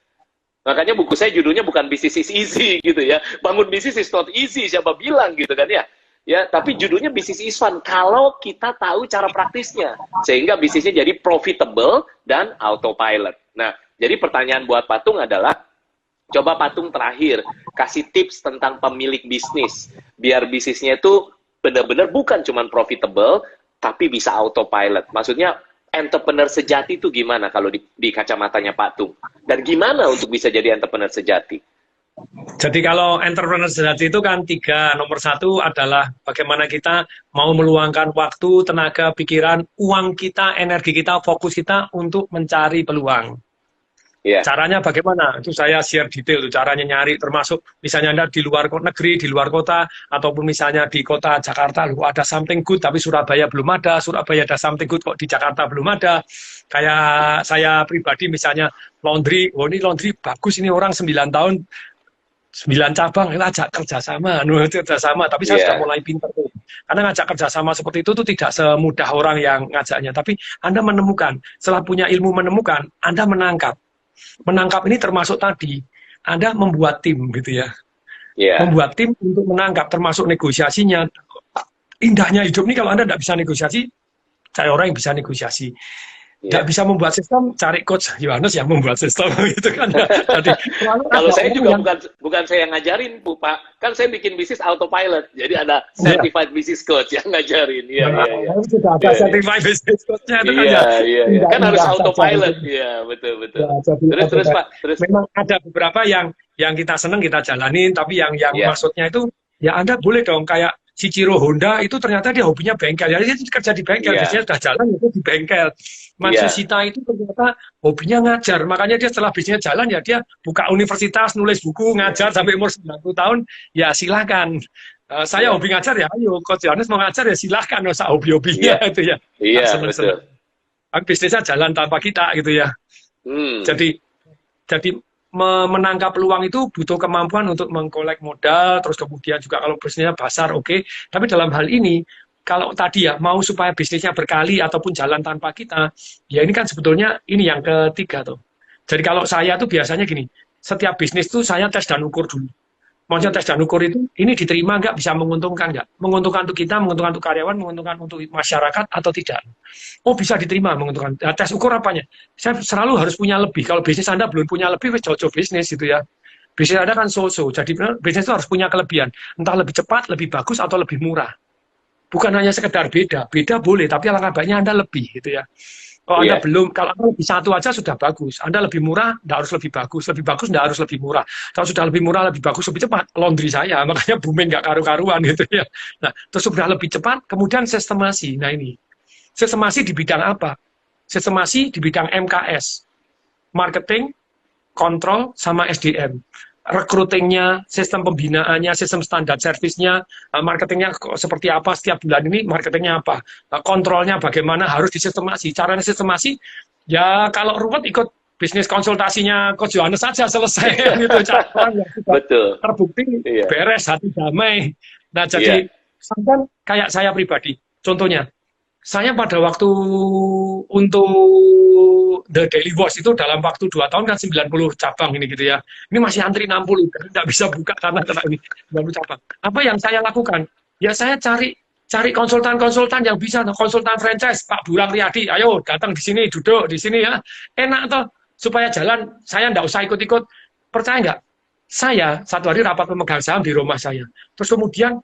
Makanya buku saya judulnya bukan bisnis is easy gitu ya. Bangun bisnis is not easy, siapa bilang gitu kan ya. Ya, tapi judulnya bisnis is fun kalau kita tahu cara praktisnya sehingga bisnisnya jadi profitable dan autopilot. Nah, jadi pertanyaan buat Patung adalah coba Patung terakhir kasih tips tentang pemilik bisnis biar bisnisnya itu benar-benar bukan cuma profitable tapi bisa autopilot. Maksudnya entrepreneur sejati itu gimana kalau di kacamatanya Patung? Dan gimana untuk bisa jadi entrepreneur sejati? Jadi kalau entrepreneur sejati itu kan 3. Nomor 1 adalah bagaimana kita mau meluangkan waktu, tenaga, pikiran, uang kita, energi kita, fokus kita untuk mencari peluang. Iya. Caranya bagaimana? Itu saya share detail tuh caranya nyari, termasuk misalnya Anda di luar negeri, di luar kota, ataupun misalnya di kota Jakarta, lu ada something good tapi Surabaya belum ada, Surabaya ada something good kok di Jakarta belum ada. Kayak saya pribadi misalnya laundry, oh ini laundry bagus, ini orang 9 tahun 9 cabang, kita ajak kerjasama, tapi saya sudah Iya. mulai pintar tuh. Karena ngajak kerjasama seperti itu tuh tidak semudah orang yang ngajaknya, tapi Anda menemukan, setelah punya ilmu menemukan, Anda menangkap. Menangkap ini termasuk tadi, Anda membuat tim gitu ya. Iya. Membuat tim untuk menangkap, termasuk negosiasinya. Indahnya hidup ini kalau Anda tidak bisa negosiasi, cari orang yang bisa negosiasi. Tidak Iya. bisa membuat sistem, cari coach Yohanes yang membuat sistem gitu kan. Jadi Kalau ada saya orang juga yang bukan saya yang ngajarin, Bu Pak. Kan saya bikin bisnis autopilot. Jadi ada ya, certified business coach yang ngajarin. Iya, iya, iya. sudah ada Iya, iya. certified business coach-nya itu kan Iya, ya. iya, iya. Kan harus Indah saja autopilot. gitu. Iya, betul, betul. Ya, jadi Terus Pak, terus. memang ada beberapa yang kita seneng kita jalanin, tapi yang Iya. maksudnya itu ya Anda boleh dong kayak si Ciro Honda itu ternyata dia hobinya bengkel. Ya dia kerja di bengkel, Iya. biasanya sudah jalan itu di bengkel. Iya. Matsusita itu ternyata hobinya ngajar. Makanya dia setelah bisnisnya jalan ya dia buka universitas, nulis buku, ngajar sampai umur 90 tahun, ya silakan. Saya Iya. hobi ngajar ya, ayo Coach Yohanes mau ngajar ya silakan, usah hobi-hobinya Iya. itu ya. Iya, betul. Seneng-seneng. Tapi bisnisnya jalan tanpa kita gitu ya. Hmm. Jadi menangkap peluang itu butuh kemampuan untuk mengkolek modal, terus kemudian juga kalau bisnisnya besar, oke. Tapi dalam hal ini, kalau tadi ya mau supaya bisnisnya berkali ataupun jalan tanpa kita, ya ini kan sebetulnya ini yang ketiga tuh. Jadi kalau saya tuh biasanya gini, setiap bisnis tuh saya tes dan ukur dulu. Maksudnya tes dan ukur itu, ini diterima nggak, bisa menguntungkan nggak? Menguntungkan untuk kita, menguntungkan untuk karyawan, menguntungkan untuk masyarakat atau tidak? Oh bisa diterima, menguntungkan. Nah, tes ukur apanya? Saya selalu harus punya lebih. Kalau bisnis Anda belum punya lebih, wes jauh-jauh bisnis gitu ya. Bisnis Anda kan so-so, jadi bisnis itu harus punya kelebihan. Entah lebih cepat, lebih bagus, atau lebih murah. Bukan hanya sekedar beda. Beda boleh, tapi alangkah baiknya Anda lebih gitu ya. Kalau Anda Iya. belum, kalau Anda lebih satu aja sudah bagus. Anda lebih murah, tidak harus lebih bagus. Lebih bagus, tidak harus lebih murah. Kalau sudah lebih murah, lebih bagus, lebih cepat, laundry saya. Makanya booming nggak karu-karuan gitu ya. Nah, terus sudah lebih cepat, kemudian sistemasi. Nah ini, sistemasi di bidang apa? Sistemasi di bidang MKS. Marketing, kontrol, sama SDM. Recruitingnya, sistem pembinaannya, sistem standar servisnya, marketingnya seperti apa setiap bulan ini, marketingnya apa, kontrolnya bagaimana, harus disistemasi. Caranya sistemasi, ya kalau ruwet ikut bisnis konsultasinya Coach Yohanes saja selesai gitu, cara yang sudah Betul. terbukti Iya. beres, hati damai. Nah Iya. jadi kan kayak saya pribadi, contohnya saya pada waktu untuk The Daily Watch itu dalam waktu 2 tahun kan 90 cabang ini gitu ya. Ini masih antri 60, tidak bisa buka karena ini 90 cabang. Apa yang saya lakukan? Ya saya cari konsultan-konsultan yang bisa, konsultan franchise, Pak Burang Riyadi, ayo datang di sini, duduk di sini ya. Enak toh, supaya jalan, saya nggak usah ikut-ikut. Percaya nggak? Saya satu hari rapat pemegang saham di rumah saya. Terus kemudian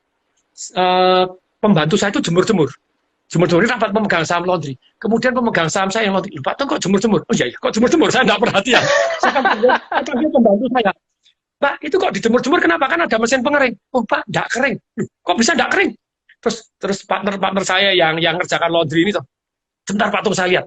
pembantu saya itu jemur-jemur. Jemur-jemur ini rapat pemegang saham laundry. Kemudian pemegang saham saya yang laundry, Pak Tong kok jemur-jemur? Oh iya, kok jemur-jemur? Saya enggak perhatian. Saya panggil pembantu saya. Pak, itu kok dijemur-jemur kenapa? Kan ada mesin pengering. Oh Pak, enggak kering. Kok bisa enggak kering? Terus partner saya yang ngerjakan laundry ini tuh, sebentar Pak Tung saya lihat.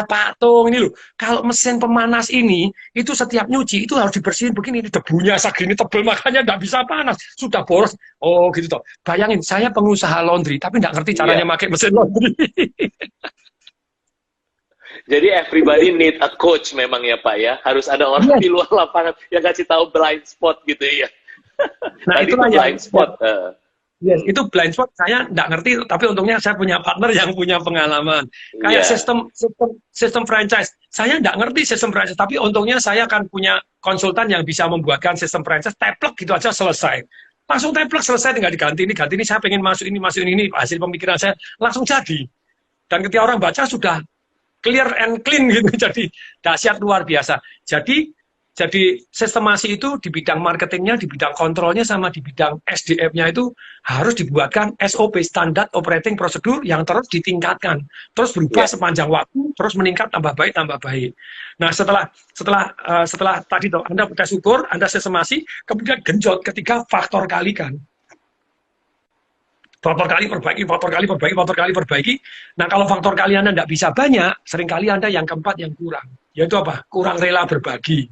Pak Tung ini loh, kalau mesin pemanas ini, itu setiap nyuci, itu harus dibersihin begini, debunya segini tebel, makanya nggak bisa panas. Sudah boros. Oh gitu toh. Bayangin, saya pengusaha laundry, tapi nggak ngerti caranya pakai mesin laundry. Jadi everybody need a coach memang ya Pak ya. Harus ada orang di luar lapangan yang kasih tahu blind spot gitu ya. Nah Tadi itulah itu blind spot. Yes, itu blind spot saya nggak ngerti, tapi untungnya saya punya partner yang punya pengalaman. Kayak sistem franchise, saya nggak ngerti sistem franchise, tapi untungnya saya akan punya konsultan yang bisa membuatkan sistem franchise, teplek gitu aja selesai. Langsung teplek selesai, tinggal diganti ini, saya pengen masuk ini, hasil pemikiran saya langsung jadi. Dan ketika orang baca sudah clear and clean gitu, jadi dahsyat luar biasa. Jadi sistemasi itu di bidang marketingnya, di bidang kontrolnya, sama di bidang SDM-nya itu harus dibuatkan SOP, standar operating prosedur yang terus ditingkatkan, terus berubah sepanjang waktu, terus meningkat tambah baik. Nah setelah tadi toh Anda tes ukur, Anda sistemasi, kemudian genjot ketika faktor kalikan. Faktor kali perbaiki. Nah kalau faktor kali Anda tidak bisa banyak, seringkali Anda yang keempat yang kurang. yaitu apa? Kurang rela berbagi.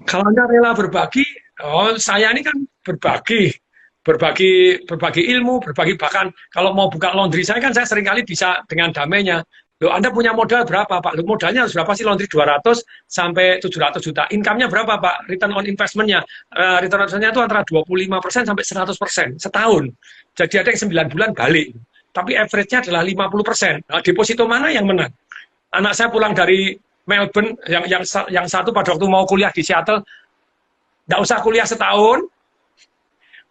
Kalau Anda rela berbagi, oh saya ini kan berbagi ilmu, berbagi, bahkan kalau mau buka laundry saya kan saya seringkali bisa dengan damainya. Loh, Anda punya modal berapa, Pak? Loh, modalnya harus berapa sih laundry? 200 sampai 700 juta. Income-nya berapa, Pak? Return on investment-nya. Return on investment-nya itu antara 25% sampai 100% setahun. Jadi ada yang 9 bulan balik. Tapi average-nya adalah 50%. Nah, deposito mana yang menang? Anak saya pulang dari Melbourne, yang satu pada waktu mau kuliah di Seattle, nggak usah kuliah setahun,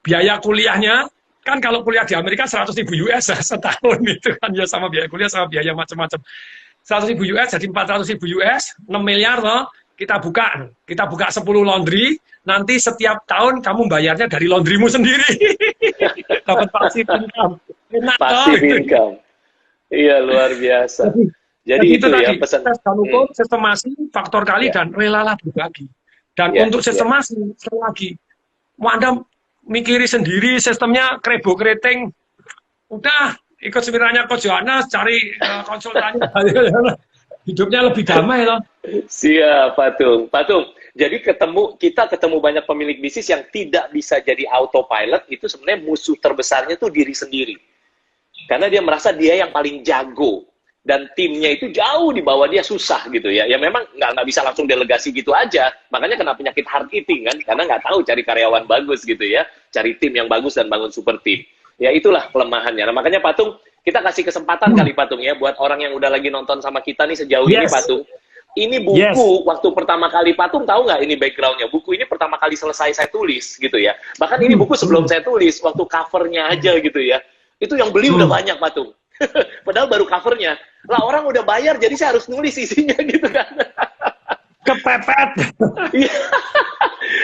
biaya kuliahnya, kan kalau kuliah di Amerika 100.000 US setahun itu kan ya, sama biaya kuliah sama biaya macam-macam. 100.000 US jadi 400.000 US, 6 miliar loh. Kita buka 10 laundry, nanti setiap tahun kamu bayarnya dari laundrymu sendiri. Dapat passive income. Enak passive income. Iya, luar biasa. Jadi itu ya pesan. Sistemasi, faktor kali, dan relalah berbagi. Dan untuk sistemasi, sekali lagi, mau Anda mikiri sendiri sistemnya krebok-keriting, udah ikut seminarnya Coach Yohanes, cari konsultannya, hidupnya lebih damai loh. Siap, Patung. Jadi kita ketemu banyak pemilik bisnis yang tidak bisa jadi autopilot, itu sebenarnya musuh terbesarnya tuh diri sendiri. Karena dia merasa dia yang paling jago. Dan timnya itu jauh di bawah dia, susah gitu ya. Ya memang nggak bisa langsung delegasi gitu aja. Makanya kena penyakit hard eating kan, karena nggak tahu cari karyawan bagus gitu ya. Cari tim yang bagus dan bangun super tim. Ya itulah kelemahannya. Nah, makanya Patung, kita kasih kesempatan kali Patung ya, buat orang yang udah lagi nonton sama kita nih sejauh ini Patung. Ini buku, waktu pertama kali Patung tahu nggak ini backgroundnya? Buku ini pertama kali selesai saya tulis gitu ya. Bahkan ini buku sebelum saya tulis, waktu covernya aja gitu ya. Itu yang beli udah banyak Patung. Padahal baru covernya. Lah orang udah bayar, jadi saya harus nulis isinya gitu kan. Kepepet.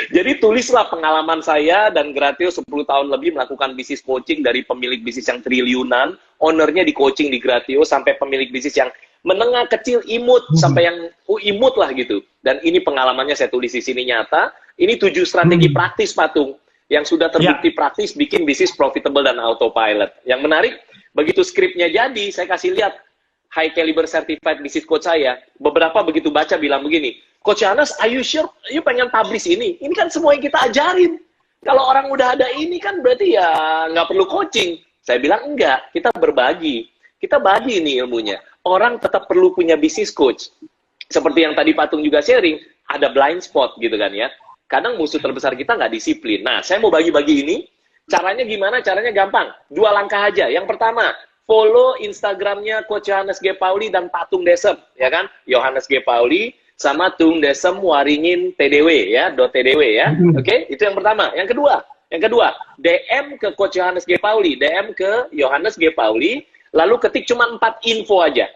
Jadi tulislah pengalaman saya dan Gratio 10 tahun lebih melakukan bisnis coaching, dari pemilik bisnis yang triliunan, ownernya di coaching di Gratio, sampai pemilik bisnis yang menengah kecil imut, sampai yang imut lah gitu. Dan ini pengalamannya saya tulis di sini nyata. Ini 7 strategi praktis Patung yang sudah terbukti praktis bikin bisnis profitable dan autopilot. Yang menarik, begitu skripnya jadi, saya kasih lihat high caliber certified business coach saya, beberapa begitu baca bilang begini, Coach Yohanes, are you sure you pengen publish ini? Ini kan semua yang kita ajarin. Kalau orang udah ada ini kan berarti ya nggak perlu coaching. Saya bilang enggak, kita berbagi. Kita bagi ini ilmunya. Orang tetap perlu punya business coach. Seperti yang tadi Patung juga sharing, ada blind spot gitu kan ya. Kadang musuh terbesar kita nggak disiplin. Nah, saya mau bagi-bagi ini. Caranya gimana? Caranya gampang. 2 langkah aja. Yang pertama, follow Instagramnya Coach Yohanes G. Pauli dan Patung Desem, ya kan? Yohanes G. Pauli sama Tung Desem Waringin TDW ya, .tdw ya. Oke, itu yang pertama. Yang kedua, DM ke Coach Yohanes G. Pauli, DM ke Yohanes G. Pauli, lalu ketik cuma 4 info aja.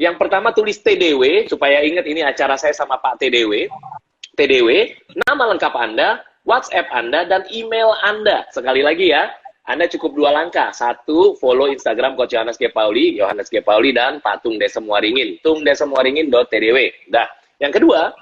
Yang pertama tulis TDW, supaya ingat ini acara saya sama Pak TDW. TDW, nama lengkap Anda, WhatsApp Anda, dan email Anda. Sekali lagi ya, Anda cukup 2 langkah. 1, follow Instagram Coach Yohanes G. Pauli, Yohanes G. Pauli, dan Pak Tung Desem Waringin, tungdesemwaringin.tdw. Nah, yang kedua,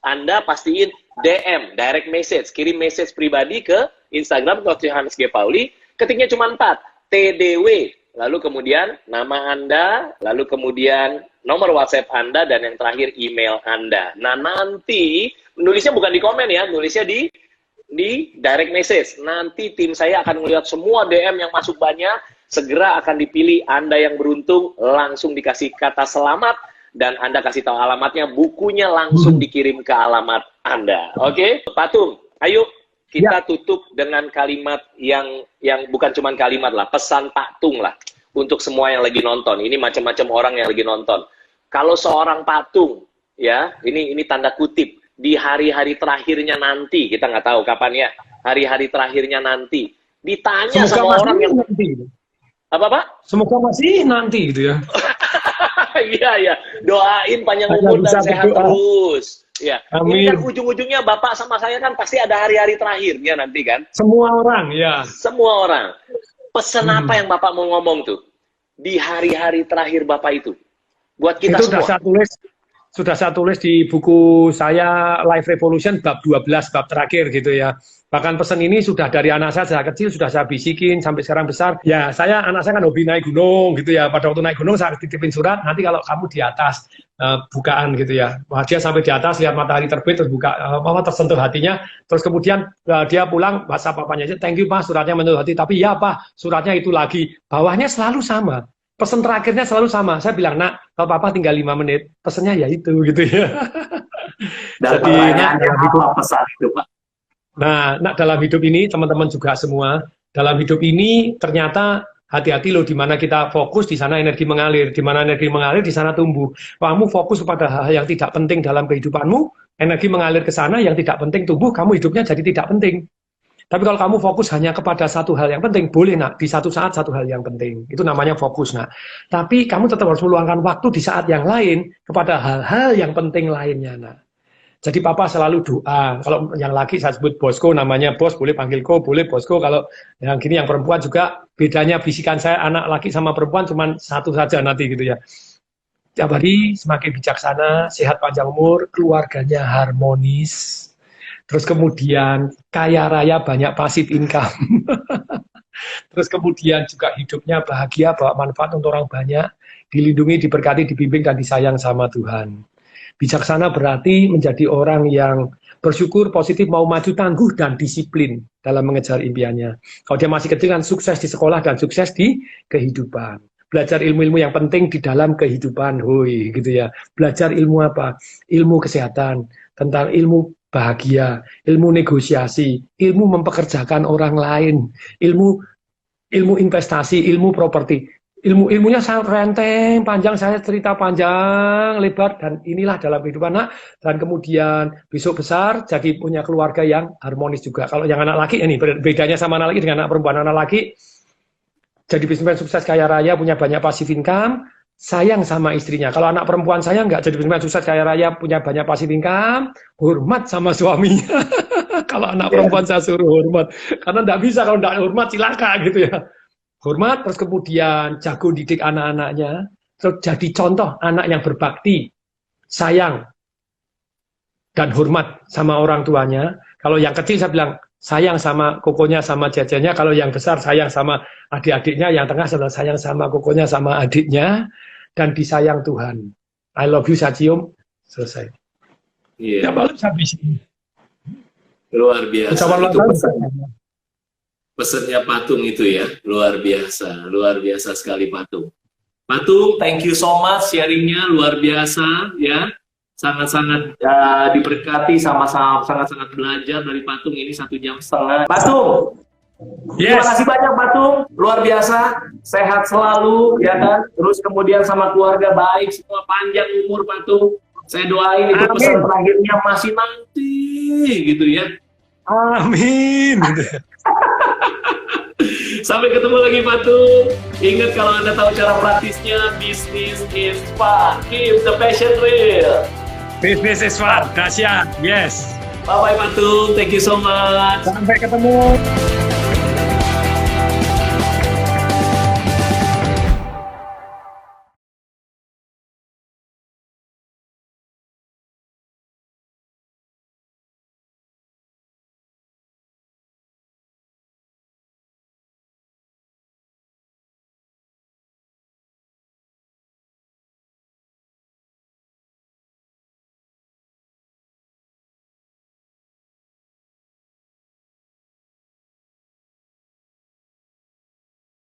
Anda pastiin DM, direct message, kirim message pribadi ke Instagram Coach Yohanes G. Pauli, ketiknya cuma 4, TDW, lalu kemudian nama Anda, lalu kemudian nomor WhatsApp Anda, dan yang terakhir email Anda. Nah, nanti nulisnya bukan di komen ya, nulisnya di direct message. Nanti tim saya akan melihat semua DM yang masuk banyak, segera akan dipilih Anda yang beruntung, langsung dikasih kata selamat, dan Anda kasih tahu alamatnya, bukunya langsung dikirim ke alamat Anda. Oke? Patung, ayo kita tutup dengan kalimat yang bukan cuma kalimat lah, pesan Patung lah, untuk semua yang lagi nonton. Ini macam-macam orang yang lagi nonton. Kalau seorang Patung, ya, ini tanda kutip, di hari-hari terakhirnya nanti, kita nggak tahu kapan ya, hari-hari terakhirnya nanti, ditanya sama orang yang nanti. Apa Pak? Semoga masih nanti gitu ya. Iya, doain panjang umur dan sehat terus. Ya, amin. Ini kan ujung-ujungnya Bapak sama saya kan pasti ada hari-hari terakhirnya nanti kan. Semua orang ya. Semua orang. Pesan apa yang Bapak mau ngomong tuh di hari-hari terakhir Bapak itu? Buat kita itu semua. Sudah saya tulis di buku saya Life Revolution bab 12, bab terakhir gitu ya. Bahkan pesan ini sudah dari anak saya sejak kecil, sudah saya bisikin sampai sekarang besar. Ya, anak saya kan hobi naik gunung gitu ya. Pada waktu naik gunung saya titipin surat, nanti kalau kamu di atas bukaan gitu ya. Wah, dia sampai di atas lihat matahari terbit terus buka tersentuh hatinya. Terus kemudian dia pulang WhatsApp papanya aja, thank you Pak, suratnya menyentuh hati. Tapi ya Pak, suratnya itu lagi. Bawahnya selalu sama. Pesan terakhirnya selalu sama. Saya bilang, nak, kalau Papa tinggal 5 menit, pesannya ya itu gitu ya. Dan Jadi, apa pesan itu Pak? Nah, dalam hidup ini, teman-teman juga semua, dalam hidup ini ternyata hati-hati loh, di mana kita fokus, di sana energi mengalir. Di mana energi mengalir, di sana tumbuh. Kamu fokus kepada hal yang tidak penting dalam kehidupanmu, energi mengalir ke sana yang tidak penting tumbuh, kamu hidupnya jadi tidak penting. Tapi kalau kamu fokus hanya kepada satu hal yang penting, boleh nak, di satu saat satu hal yang penting. Itu namanya fokus nak. Tapi kamu tetap harus meluangkan waktu di saat yang lain kepada hal-hal yang penting lainnya nak. Jadi papa selalu doa. Kalau yang laki saya sebut bosku, namanya bos, boleh panggil ko, boleh bosku. Kalau yang gini yang perempuan juga, bedanya bisikan saya anak laki sama perempuan cuma satu saja nanti gitu ya. Tiap hari semakin bijaksana, sehat panjang umur, keluarganya harmonis. Terus kemudian kaya raya, banyak passive income. Terus kemudian juga hidupnya bahagia, bawa manfaat untuk orang banyak, dilindungi, diberkati, dibimbing, dan disayang sama Tuhan. Bijaksana berarti menjadi orang yang bersyukur, positif, mau maju, tangguh, dan disiplin dalam mengejar impiannya. Kalau dia masih kecil kan sukses di sekolah dan sukses di kehidupan. Belajar ilmu-ilmu yang penting di dalam kehidupan, hoi, gitu ya. Belajar ilmu apa? Ilmu kesehatan, tentang ilmu bahagia, ilmu negosiasi, ilmu mempekerjakan orang lain, ilmu investasi, ilmu properti. Ilmunya sangat renteng, panjang, saya cerita panjang, lebar, dan inilah dalam kehidupan anak. Dan kemudian besok besar, jadi punya keluarga yang harmonis juga. Kalau yang anak laki, ini bedanya sama anak laki dengan anak perempuan. Anak laki, jadi bisnismen sukses kaya raya, punya banyak passive income, sayang sama istrinya. Kalau anak perempuan saya nggak jadi bisnismen sukses kaya raya, punya banyak passive income, hormat sama suaminya. Kalau anak perempuan saya suruh hormat. Karena nggak bisa, kalau nggak hormat cilaka gitu ya. Hormat, terus kemudian jago didik anak-anaknya, terus jadi contoh anak yang berbakti, sayang, dan hormat sama orang tuanya. Kalau yang kecil saya bilang, sayang sama kokonya, sama jajanya. Kalau yang besar sayang sama adik-adiknya, yang tengah sayang sama kokonya, sama adiknya, dan disayang Tuhan. I love you, saya cium, selesai. Iya. Ya, malam saya bisa. Luar biasa. Itu pesannya Patung itu ya, luar biasa sekali Patung. Patung, thank you so much sharingnya, luar biasa ya, sangat-sangat diberkati, sama-sama sangat-sangat belajar dari Patung ini 1,5 jam. Patung, terima kasih banyak Patung, luar biasa, sehat selalu ya kan, terus kemudian sama keluarga baik, semua panjang umur Patung. Saya doain itu pesan terakhirnya masih nanti gitu ya. Amin. Sampai ketemu lagi Patung. Ingat kalau Anda tahu cara praktisnya, business is fun. Keep the passion real. Business is fun. Dahsyat. Yes. Bye bye Patung. Thank you so much. Sampai ketemu.